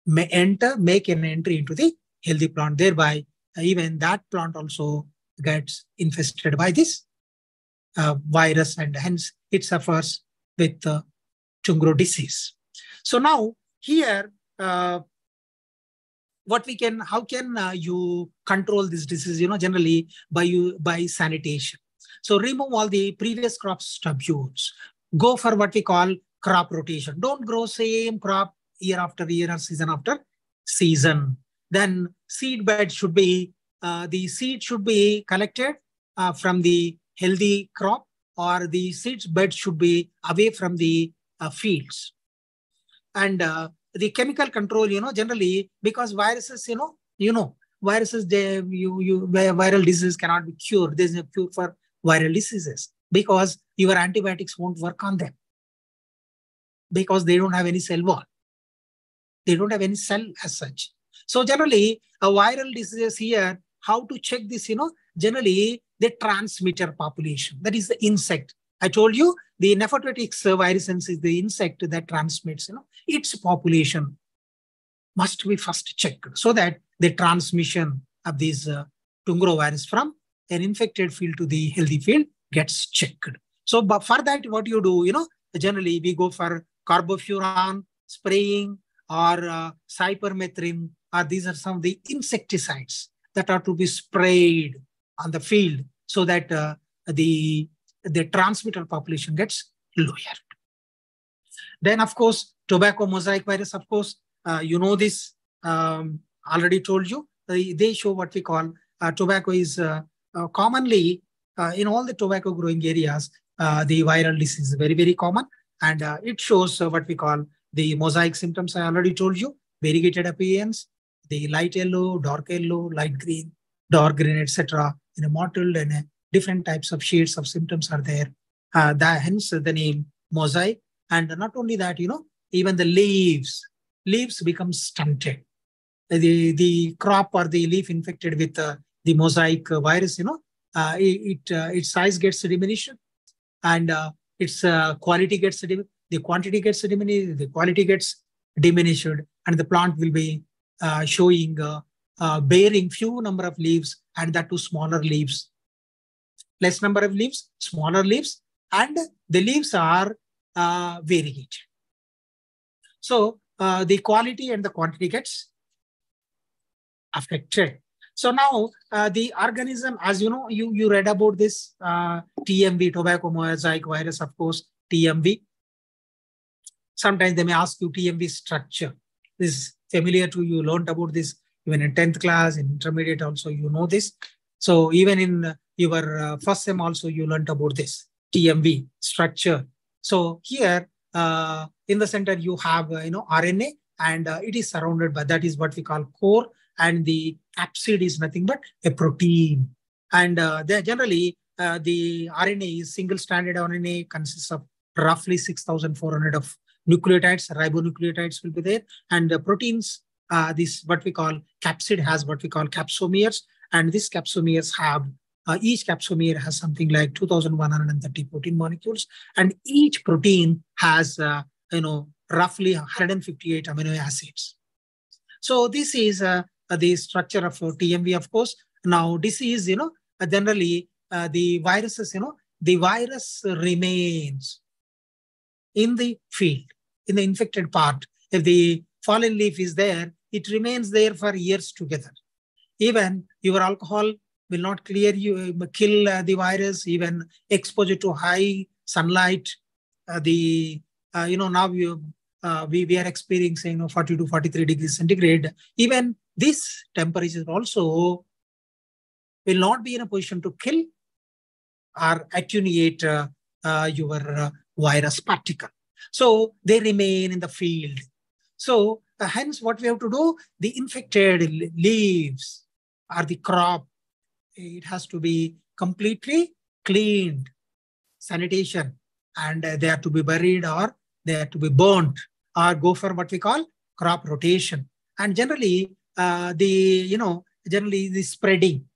may make an entry into the healthy plant. Thereby even that plant also gets infested by this virus, and hence it suffers with tungro disease. So now here, how can you control this disease? Generally by sanitation. So remove all the previous crop stubbules. Go for what we call crop rotation. Don't grow same crop year after year or season after season. Then seed bed should be, the seed should be collected from the healthy crop, or the seeds bed should be away from the fields. And the chemical control, generally because viruses, viruses, viral disease cannot be cured. There's no cure for viral diseases because your antibiotics won't work on them, because they don't have any cell wall. They don't have any cell as such. So generally, a viral disease here, how to check this, generally the transmitter population, that is the insect. I told you the Nephoterics virusens is the insect that transmits, its population must be first checked, so that the transmission of these tungro virus from an infected field to the healthy field gets checked. So but for that, what you do, generally we go for carbofuran spraying or cypermethrin these are some of the insecticides that are to be sprayed on the field so that the transmitter population gets lower. Then, of course, tobacco mosaic virus, of course, you know this, already told you. They show what we call tobacco is commonly in all the tobacco growing areas, the viral disease is very, very common. And it shows what we call the mosaic symptoms. I already told you, variegated appearance, the light yellow, light green, dark green, etc. In a mottled and different types of shades of symptoms are there. Hence the name mosaic. And not only that, even the leaves become stunted. The crop or the leaf infected with the mosaic virus, its size gets diminished, and its quality gets diminished. The quantity gets diminished, the quality gets diminished, and the plant will be showing bearing few number of leaves, and that too smaller leaves. Less number of leaves, smaller leaves, and the leaves are variegated. So the quality and the quantity gets affected. So now the organism, as you know, you read about this TMV, tobacco mosaic virus, of course, TMV. Sometimes they may ask you TMV structure. This is familiar to you, learned about this even in 10th class, in intermediate also, you know this. So even in your first sem also, you learned about this TMV structure. So here in the center, you have RNA, and it is surrounded by, that is what we call core, and the capsid is nothing but a protein. And generally, the RNA is single-stranded RNA, consists of roughly 6,400 of nucleotides, ribonucleotides will be there. And the proteins, this what we call capsid has what we call capsomeres. And these capsomeres have, each capsomere has something like 2,130 protein molecules. And each protein has, roughly 158 amino acids. So this is the structure of TMV, of course. Now disease, generally the viruses, the virus remains in the field, in the infected part. If the fallen leaf is there, it remains there for years together. Even your alcohol will not kill the virus, even exposure to high sunlight. Now we are experiencing 40 to 43 degrees centigrade. Even this temperature also will not be in a position to kill or attenuate your virus particle. So they remain in the field. So hence what we have to do, the infected leaves or the crop, it has to be completely cleaned, sanitation, and they have to be buried, or they have to be burnt, or go for what we call crop rotation. And generally, generally the spreading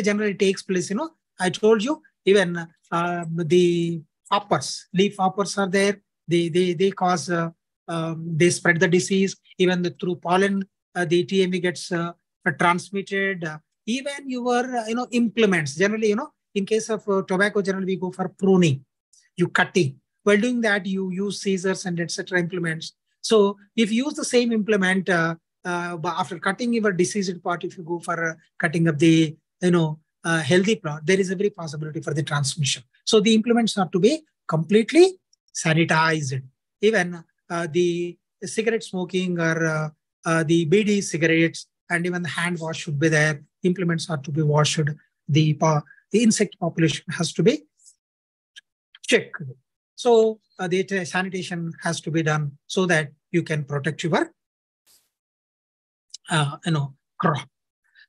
generally takes place. I told you, even the hoppers, leaf hoppers are there. They cause, they spread the disease. Even through pollen, the TME gets transmitted. Even your, implements, generally, in case of tobacco, generally we go for pruning, you cutting. While doing that, you use scissors and etc. implements. So if you use the same implement, after cutting your diseased part, if you go for cutting up the, healthy plant, there is every possibility for the transmission. So the implements are to be completely sanitized. Even the cigarette smoking or the BD cigarettes, and even the hand wash should be there. Implements are to be washed. The insect population has to be checked. So the sanitation has to be done so that you can protect your crop.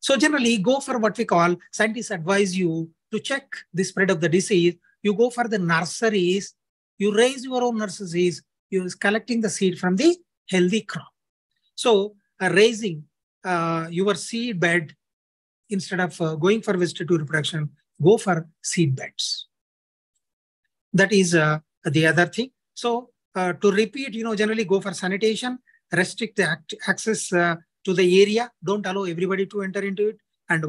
So generally go for what we call, scientists advise you to check the spread of the disease. You go for the nurseries, you raise your own nurseries, you're collecting the seed from the healthy crop. So raising your seed bed, instead of going for vegetative reproduction, go for seed beds. That is the other thing. So to repeat, generally go for sanitation, restrict the access to the area, don't allow everybody to enter into it, and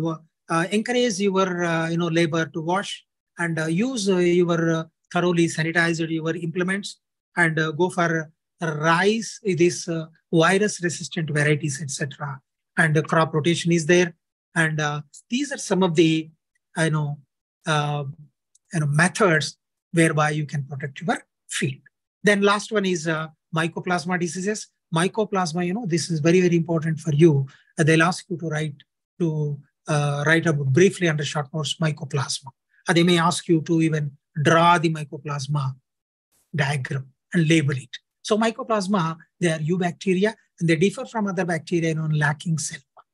encourage your labor to wash, and use your thoroughly sanitized your implements, and go for rice, this virus resistant varieties, etc. and the crop rotation is there. And these are some of the methods whereby you can protect your field. Then last one is mycoplasma diseases. Mycoplasma, this is very, very important for you. They'll ask you to write up briefly under short notes mycoplasma. They may ask you to even draw the mycoplasma diagram and label it. So mycoplasma, they are eubacteria, and they differ from other bacteria in lacking cell wall.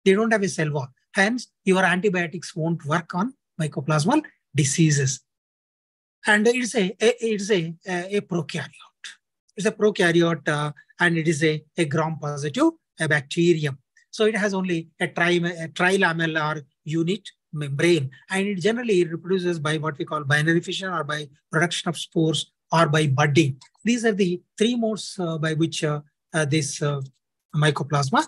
They don't have a cell wall. Hence, your antibiotics won't work on mycoplasmal diseases. And it's a prokaryote. It's a prokaryote, and it is a gram-positive bacterium. So it has only a trilamellar unit membrane, and it generally reproduces by what we call binary fission, or by production of spores, or by budding. These are the three modes by which this mycoplasma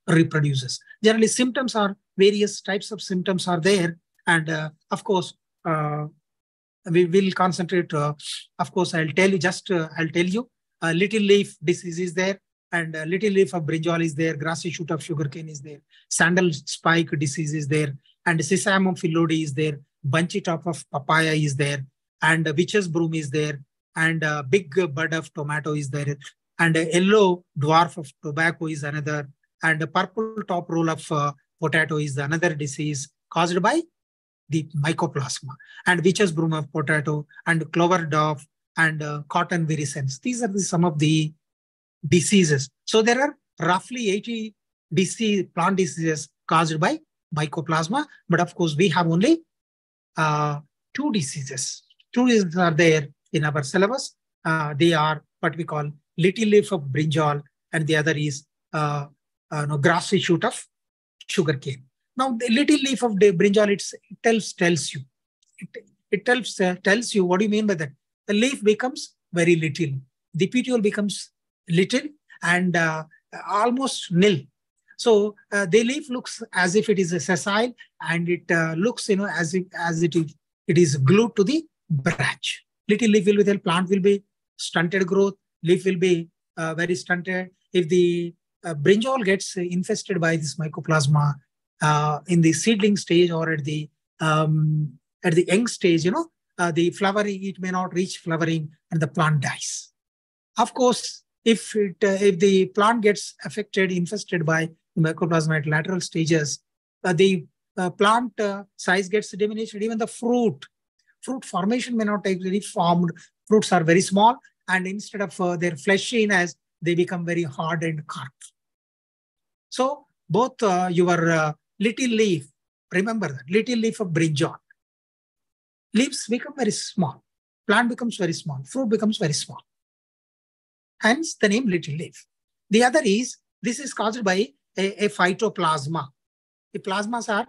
reproduces. Generally, symptoms are various types of symptoms are there, and of course, we will concentrate. Of course, I'll tell you. Little leaf disease is there, and little leaf of brinjal is there. Grassy shoot of sugarcane is there. Sandal spike disease is there, and Sesamum phyllodes is there. Bunchy top of papaya is there, and witch's broom is there, and big bud of tomato is there, and yellow dwarf of tobacco is another, and the purple top roll of potato is another disease caused by the mycoplasma, and witch's broom of potato, and clover dove, and cotton virescens. These are some of the diseases. So there are roughly 80 plant diseases caused by mycoplasma, but of course we have only two diseases. Two diseases are there in our syllabus. They are what we call little leaf of brinjal, and the other is grassy shoot of sugarcane. Now, the little leaf of brinjal, it tells you. It tells you. What do you mean by that? The leaf becomes very little. The petiole becomes little and almost nil. So the leaf looks as if it is a sessile, and it looks, as it is glued to the branch. Little leaf will be there. Plant will be stunted growth. Leaf will be very stunted. If the brinjal gets infested by this mycoplasma in the seedling stage, or at the young stage, the flowering, it may not reach flowering, and the plant dies. Of course, if the plant gets infested by the mycoplasma at lateral stages, the plant size gets diminished. Even the fruit formation may not take very formed. Fruits are very small, and instead of their fleshiness, they become very hard and carved. So both your little leaf, remember that, little leaf of brinjal, leaves become very small, plant becomes very small, fruit becomes very small. Hence the name little leaf. The other is, this is caused by a phytoplasma. The plasmas are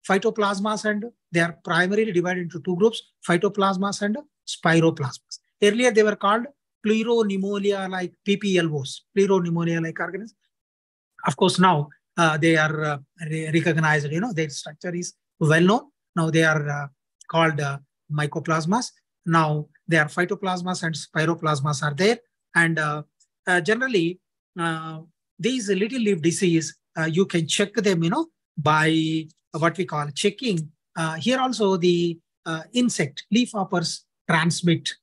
phytoplasmas, and they are primarily divided into two groups, phytoplasmas and spiroplasmas. Earlier they were called pleuropneumonia-like PPLOs, pleuropneumonia-like organisms. Of course, now they are recognized, their structure is well known. Now they are called mycoplasmas. Now they are phytoplasmas and spiroplasmas are there. And generally, these little leaf disease, you can check them, by what we call checking. Here also the insect, leafhoppers transmit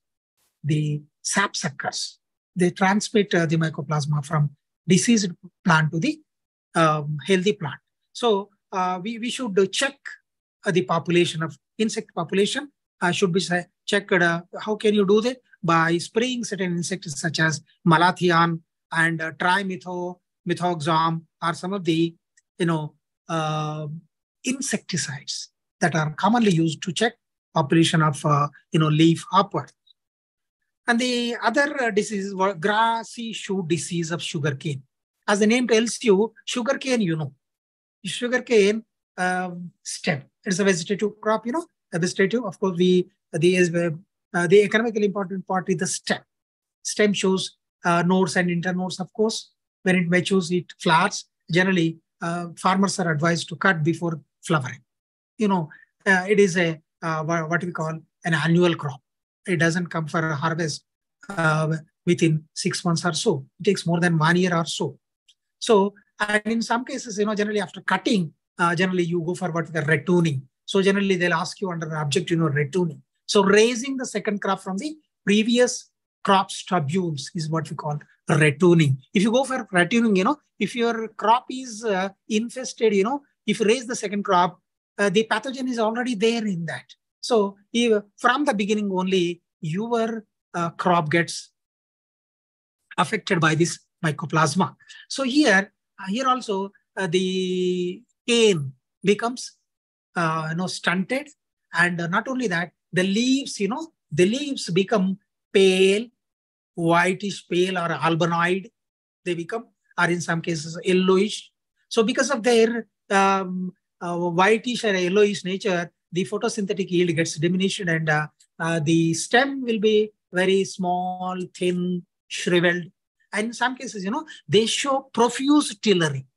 the sapsuckers. They transmit the mycoplasma from diseased plant to the healthy plant. So we should check the population of insect population. Should be checked. How can you do that? By spraying certain insects such as malathion and trimethoxam are some of the insecticides that are commonly used to check population of leaf hopper. And the other disease was grassy shoot disease of sugarcane. As the name tells you, sugarcane, sugarcane stem. It's a vegetative crop, a vegetative. Of course, the economically important part is the stem. Stem shows nodes and internodes, of course. When it matures, it flowers. Generally, farmers are advised to cut before flowering. It is a what we call an annual crop. It doesn't come for a harvest within 6 months or so. It takes more than 1 year or so. So And in some cases, generally after cutting, generally you go for what the retooning. So generally they'll ask you under the objective, retooning. So raising the second crop from the previous crop tubules is what we call retooning. If you go for retooning, if your crop is infested, if you raise the second crop, the pathogen is already there in that. So from the beginning only, your crop gets affected by this mycoplasma. So here also the cane becomes stunted, and not only that, the leaves become pale, whitish pale or albinoid. They become, or in some cases yellowish. So because of their whitish or yellowish nature, the photosynthetic yield gets diminished, and the stem will be very small, thin, shriveled. And in some cases, they show profuse tillering.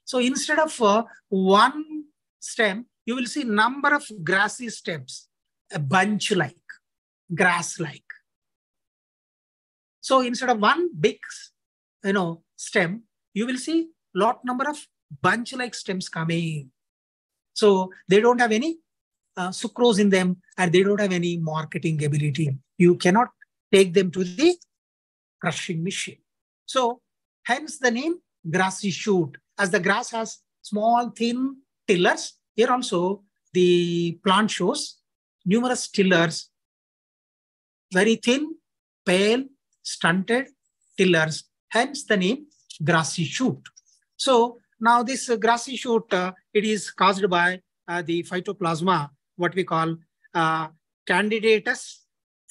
So instead of one stem, you will see number of grassy stems, a bunch-like, grass-like. So instead of one big, stem, you will see lot number of bunch-like stems coming. So they don't have any sucrose in them, and they don't have any marketing ability. You cannot take them to the crushing machine. So hence the name grassy shoot. As the grass has small, thin tillers, here also the plant shows numerous tillers, very thin, pale, stunted tillers, hence the name grassy shoot. So now this grassy shoot, it is caused by the phytoplasma, what we call Candidatus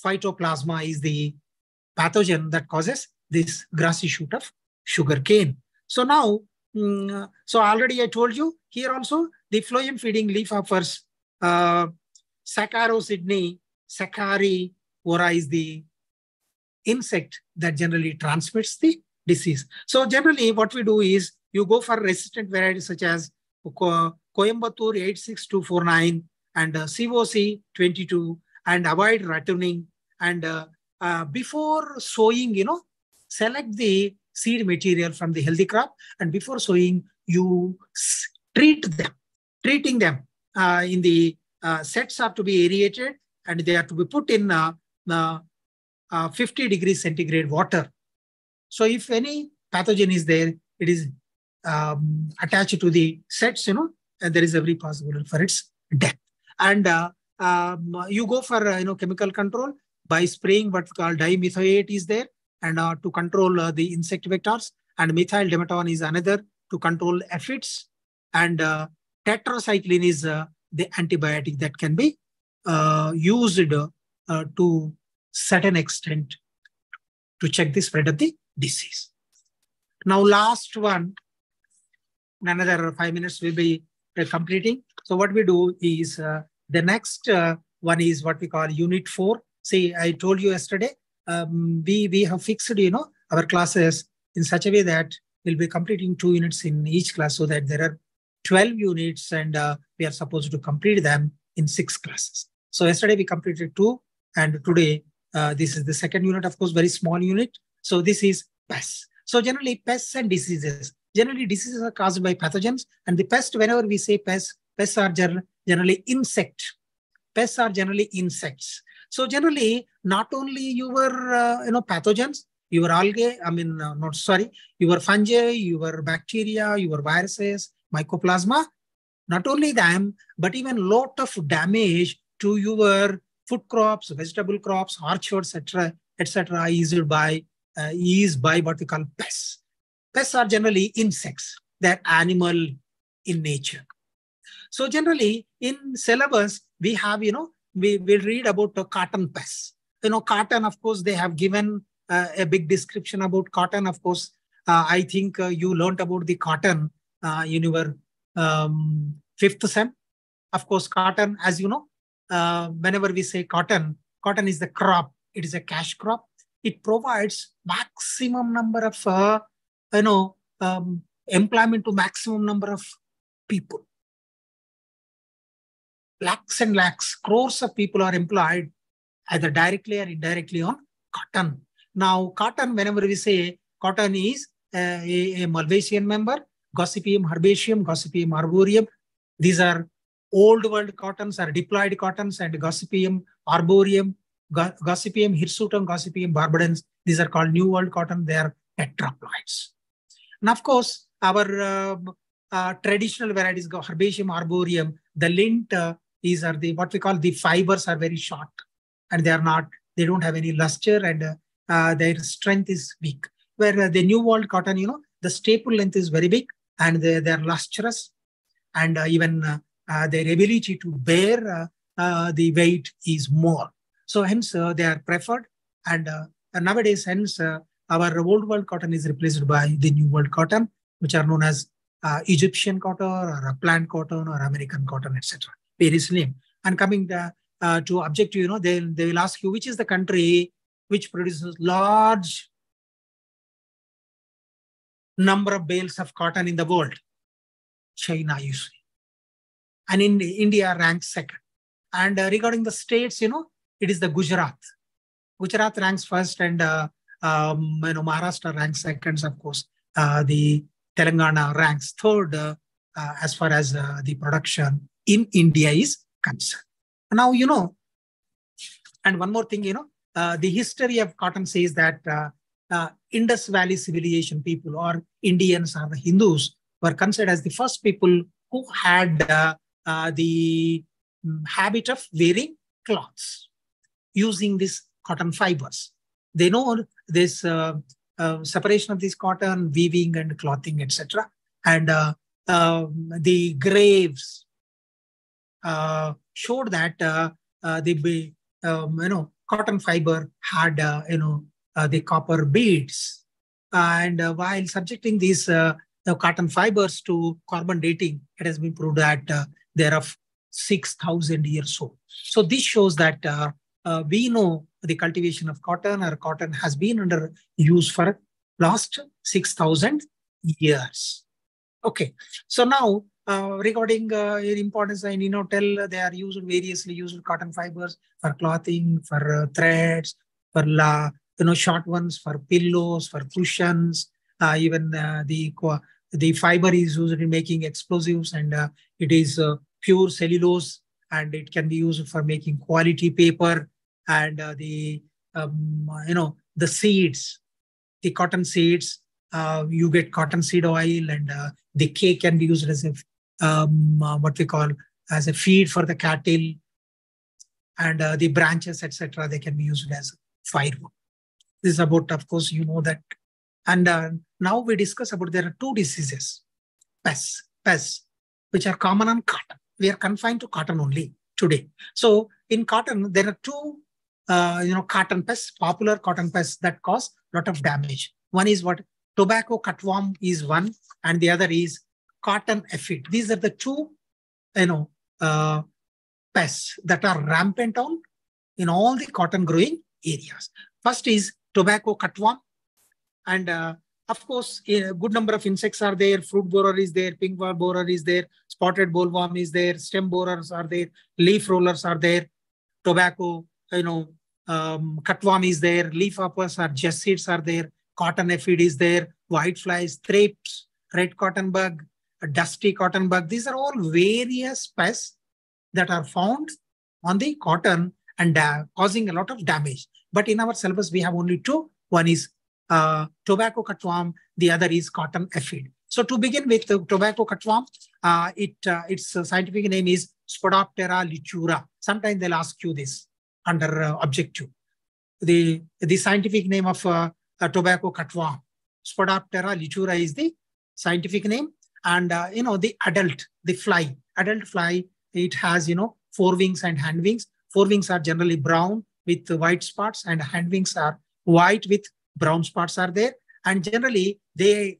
phytoplasma is the pathogen that causes this grassy shoot of sugarcane. So now, so already I told you, here also the phloem feeding leafhoppers, Saccharosidni, Saccari vora is the insect that generally transmits the disease. So generally what we do is you go for resistant varieties such as Coimbatore 86249 and COC 22, and avoid rattoning. And before sowing, select the seed material from the healthy crop, and before sowing, you treat them. Treating them in the sets are to be aerated, and they are to be put in 50 degrees centigrade water. So if any pathogen is there, it is attached to the sets, and there is every possibility for its death. And you go for chemical control by spraying what's called dimethoate is there, and to control the insect vectors, and methyl dimeton is another to control aphids, and tetracycline is the antibiotic that can be used to certain extent to check the spread of the disease. Now last one, in another 5 minutes we'll be completing. So what we do is the next one is what we call unit 4. See, I told you yesterday, we have fixed our classes in such a way that we'll be completing 2 units in each class, so that there are 12 units, and we are supposed to complete them in 6 classes. So yesterday we completed 2, and today this is the second unit, of course, very small unit. So this is pests. So generally pests and diseases. Generally diseases are caused by pathogens, and the pest, whenever we say pests are generally insect. Pests are generally insects. So generally, not only your pathogens, your algae, your fungi, your bacteria, your viruses, mycoplasma, not only them, but even lot of damage to your food crops, vegetable crops, orchards, etc., is by what we call pests. Pests are generally insects. They're animal in nature. So generally in syllabus, we have, we will read about the cotton pests. Cotton, of course, they have given a big description about cotton. Of course, I think you learned about the cotton in your 5th sem. Of course, cotton, as you know, whenever we say cotton is the crop. It is a cash crop. It provides maximum number of, employment to maximum number of people. Lakhs and lakhs, crores of people are employed either directly or indirectly on cotton. Now, cotton, whenever we say cotton is a Malvacean member, Gossypium herbaceum, Gossypium arboreum. These are old world cottons or diploid cottons, and Gossypium arboreum, Gossypium hirsutum, Gossypium barbadans. These are called new world cotton. They are tetraploids. And of course, our traditional varieties, herbaceum arboreum, the lint is are the what we call the fibers are very short, and they don't have any luster, and their strength is weak. Where the new world cotton, the staple length is very big, and they are lustrous, and even their ability to bear the weight is more. So hence they are preferred, and nowadays hence our old world cotton is replaced by the new world cotton, which are known as Egyptian cotton or plant cotton or American cotton, etc. Various name. And coming to objective, they will ask you which is the country which produces large number of bales of cotton in the world. China usually. And in India ranks second. And regarding the states, it is the Gujarat. Gujarat ranks first, and Maharashtra ranks second, of course. The Telangana ranks third as far as the production in India is concerned. Now, and one more thing, the history of cotton says that Indus Valley civilization people or Indians or the Hindus were considered as the first people who had the habit of wearing cloths using these cotton fibers. They know this separation of this cotton, weaving and clothing, etc. And the graves showed that the cotton fiber had the copper beads, and while subjecting these cotton fibers to carbon dating, it has been proved that they are of 6,000 years old. So this shows that we know the cultivation of cotton or cotton has been under use for last 6,000 years. Okay, so now regarding importance, I need not tell they are used variously used cotton fibers for clothing, for threads, for short ones, for pillows, for cushions. Even the fiber is used in making explosives, and it is pure cellulose, and it can be used for making quality paper. And the seeds, the cotton seeds, you get cotton seed oil, and the cake can be used as a what we call as a feed for the cattle, and the branches, etc. They can be used as firewood. This is about, of course, that. And now we discuss about there are two diseases, pests, which are common on cotton. We are confined to cotton only today. So in cotton, there are two, cotton pests, popular cotton pests that cause a lot of damage. One is what? Tobacco cutworm is one, and the other is cotton aphid. These are the two, pests that are rampant on in all the cotton growing areas. First is tobacco cutworm, and of course, a good number of insects are there. Fruit borer is there, pink borer is there, spotted bollworm is there, stem borers are there, leaf rollers are there, tobacco, cutworm is there, leaf hoppers or jesseeds are there, cotton aphid is there, white flies, thrips, red cotton bug, dusty cotton bug. These are all various pests that are found on the cotton and causing a lot of damage. But in our syllabus, we have only two. One is tobacco cutworm, the other is cotton aphid. So to begin with, the tobacco cutworm, its scientific name is Spodoptera litura. Sometimes they'll ask you this under objective. The scientific name of tobacco cutworm, Spodoptera litura is the scientific name. And the adult fly, it has 4 wings and hand wings. 4 wings are generally brown with white spots, and hand wings are white with brown spots are there. And generally the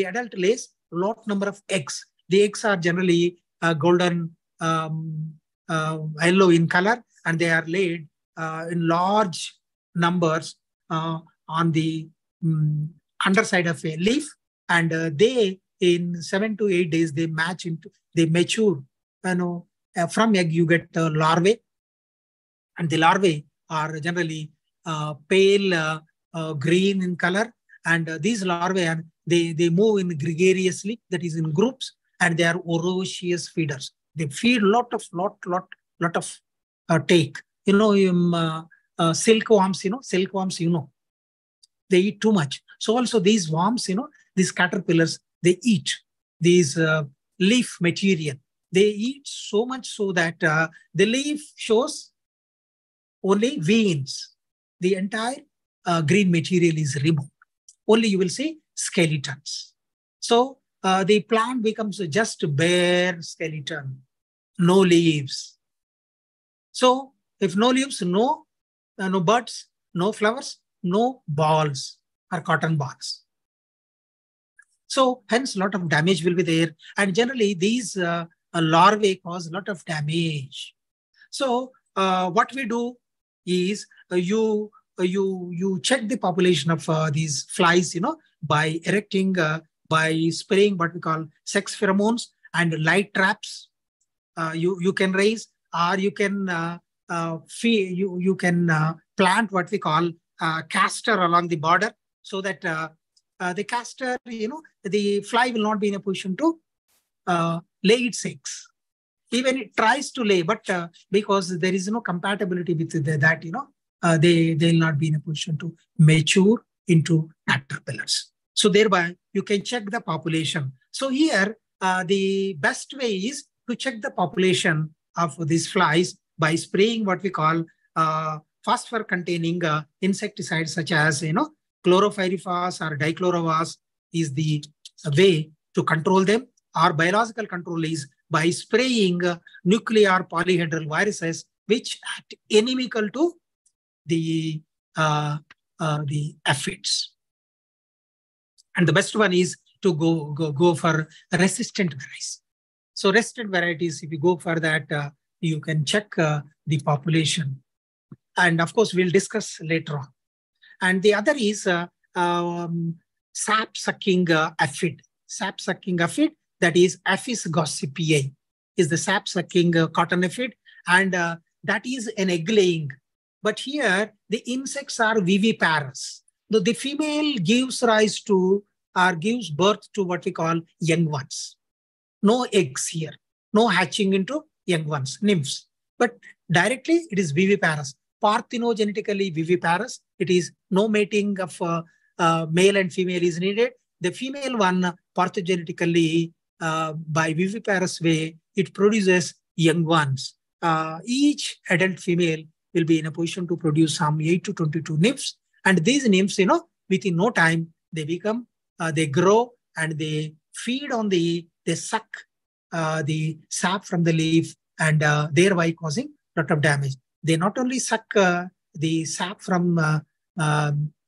adult lays a lot number of eggs. The eggs are generally golden yellow in color, and they are laid in large numbers on the underside of a leaf. And they, in 7 to 8 days, they mature. From egg you get larvae, and the larvae are generally pale green in color, and these larvae They move in gregariously, that is in groups, and they are voracious feeders. They feed lot of take. Silkworms, they eat too much. So also these worms, these caterpillars, they eat these leaf material. They eat so much so that the leaf shows only veins. The entire green material is removed. Only you will see skeletons. So the plant becomes just bare skeleton, no leaves. So if no leaves, no buds, no flowers, no balls or cotton balls. So hence a lot of damage will be there. And generally these larvae cause a lot of damage. So what we do is you check the population of these flies, by erecting, by spraying what we call sex pheromones and light traps. You can raise, or you can you can plant what we call castor along the border, so that the castor, the fly will not be in a position to lay its eggs. Even it tries to lay, but because there is no compatibility with that, they'll not be in a position to mature into caterpillars. So thereby, you can check the population. So here, the best way is to check the population of these flies by spraying what we call phosphor-containing insecticides, such as chloropyrifos or dichlorowas is the way to control them. Our biological control is by spraying nuclear polyhedral viruses, which act inimical to the aphids. And the best one is to go for resistant varieties. So resistant varieties, if you go for that, you can check the population. And of course, we'll discuss later on. And the other is sap-sucking aphid. Sap-sucking aphid, that is Apis gossypii, is the sap-sucking cotton aphid. And that is an egg-laying. But here, the insects are viviparous. The female gives rise to, or gives birth to what we call young ones. No eggs here. No hatching into young ones, nymphs. But directly, it is viviparous. Parthenogenetically viviparous. It is no mating of male and female is needed. The female one, parthenogenetically, by viviparous way, it produces young ones. Each adult female will be in a position to produce some 8 to 22 nymphs. And these nymphs, within no time, they become, they grow and they feed on they suck the sap from the leaf, and thereby causing a lot of damage. They not only suck the sap from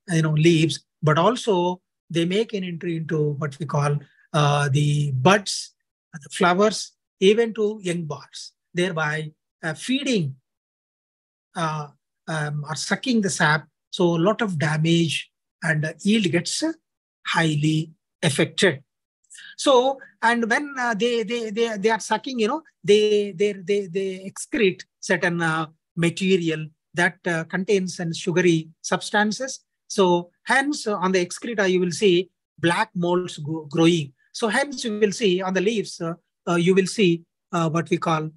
leaves, but also they make an entry into what we call the buds, the flowers, even to young buds, thereby feeding or sucking the sap. So a lot of damage and yield gets highly affected. So, and when they are sucking, they excrete certain material that contains some sugary substances. So hence on the excreta, you will see black molds growing. So hence you will see on the leaves, you will see what we call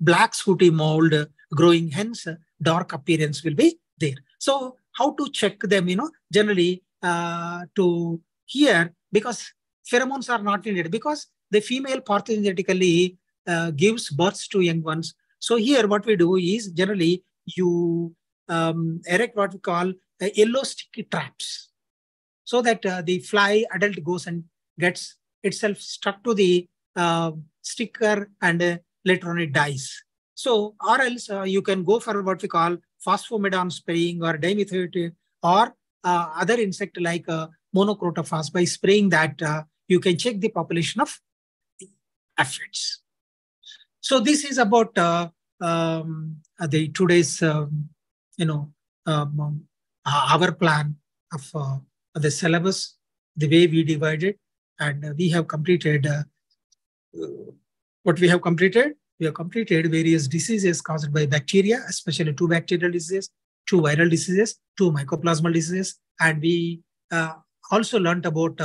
black sooty mold growing. Hence dark appearance will be there. So how to check them? Generally to here, because pheromones are not needed, because the female parthenogenetically gives birth to young ones. So here what we do is generally you erect what we call yellow sticky traps, so that the fly adult goes and gets itself stuck to the sticker, and later on it dies. So, or else you can go for what we call phosphomedon spraying or dimethoate, or other insect like monocrotophos. By spraying that, you can check the population of aphids. So this is about the today's our plan of the syllabus, the way we divided, and we have completed what we have completed. We have completed various diseases caused by bacteria, especially 2 bacterial diseases, 2 viral diseases, 2 mycoplasmal diseases, and we also learned about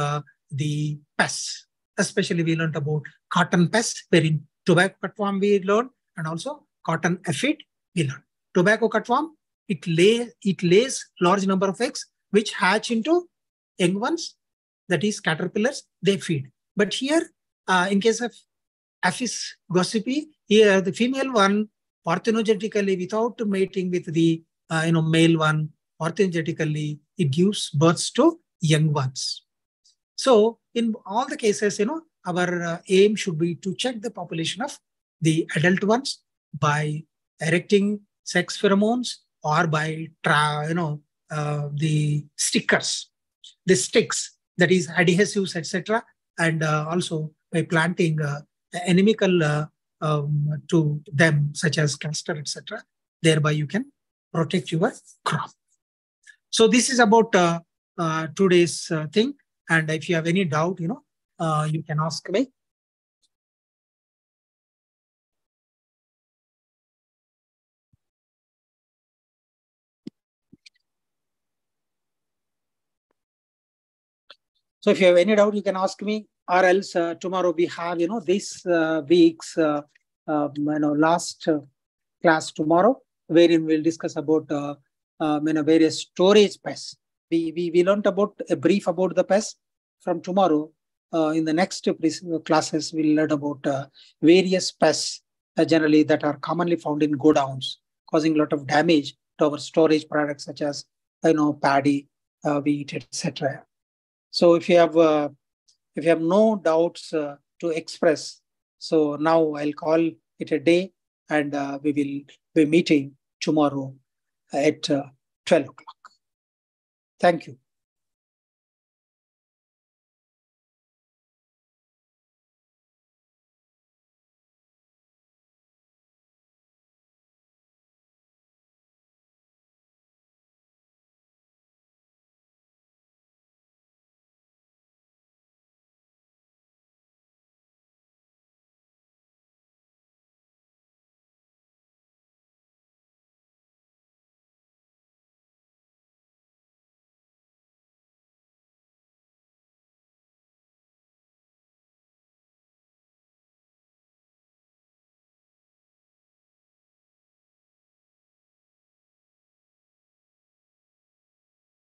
the pests. Especially we learned about cotton pests, wherein tobacco cutworm we learned, and also cotton aphid we learned. Tobacco cutworm, it lays large number of eggs which hatch into young ones, that is caterpillars, they feed. But here, in case of Apis gossypi, here the female one parthenogenetically without mating with the male one, parthenogenetically it gives birth to young ones. So in all the cases, our aim should be to check the population of the adult ones by erecting sex pheromones or by the stickers, the sticks, that is adhesives, etc., and also by planting inimical to them, such as castor, etc. Thereby, you can protect your crop. So this is about today's thing. And if you have any doubt, you can ask me. So if you have any doubt, you can ask me, or else tomorrow we have, this week's, last class tomorrow, wherein we'll discuss about, various storage pests. We learned about a brief about the pests. From tomorrow, in the next classes, we'll learn about various pests generally that are commonly found in godowns, causing a lot of damage to our storage products such as, paddy, wheat, etc. So if you have no doubts to express, so now I'll call it a day, and we will be meeting tomorrow at 12 o'clock. Thank you.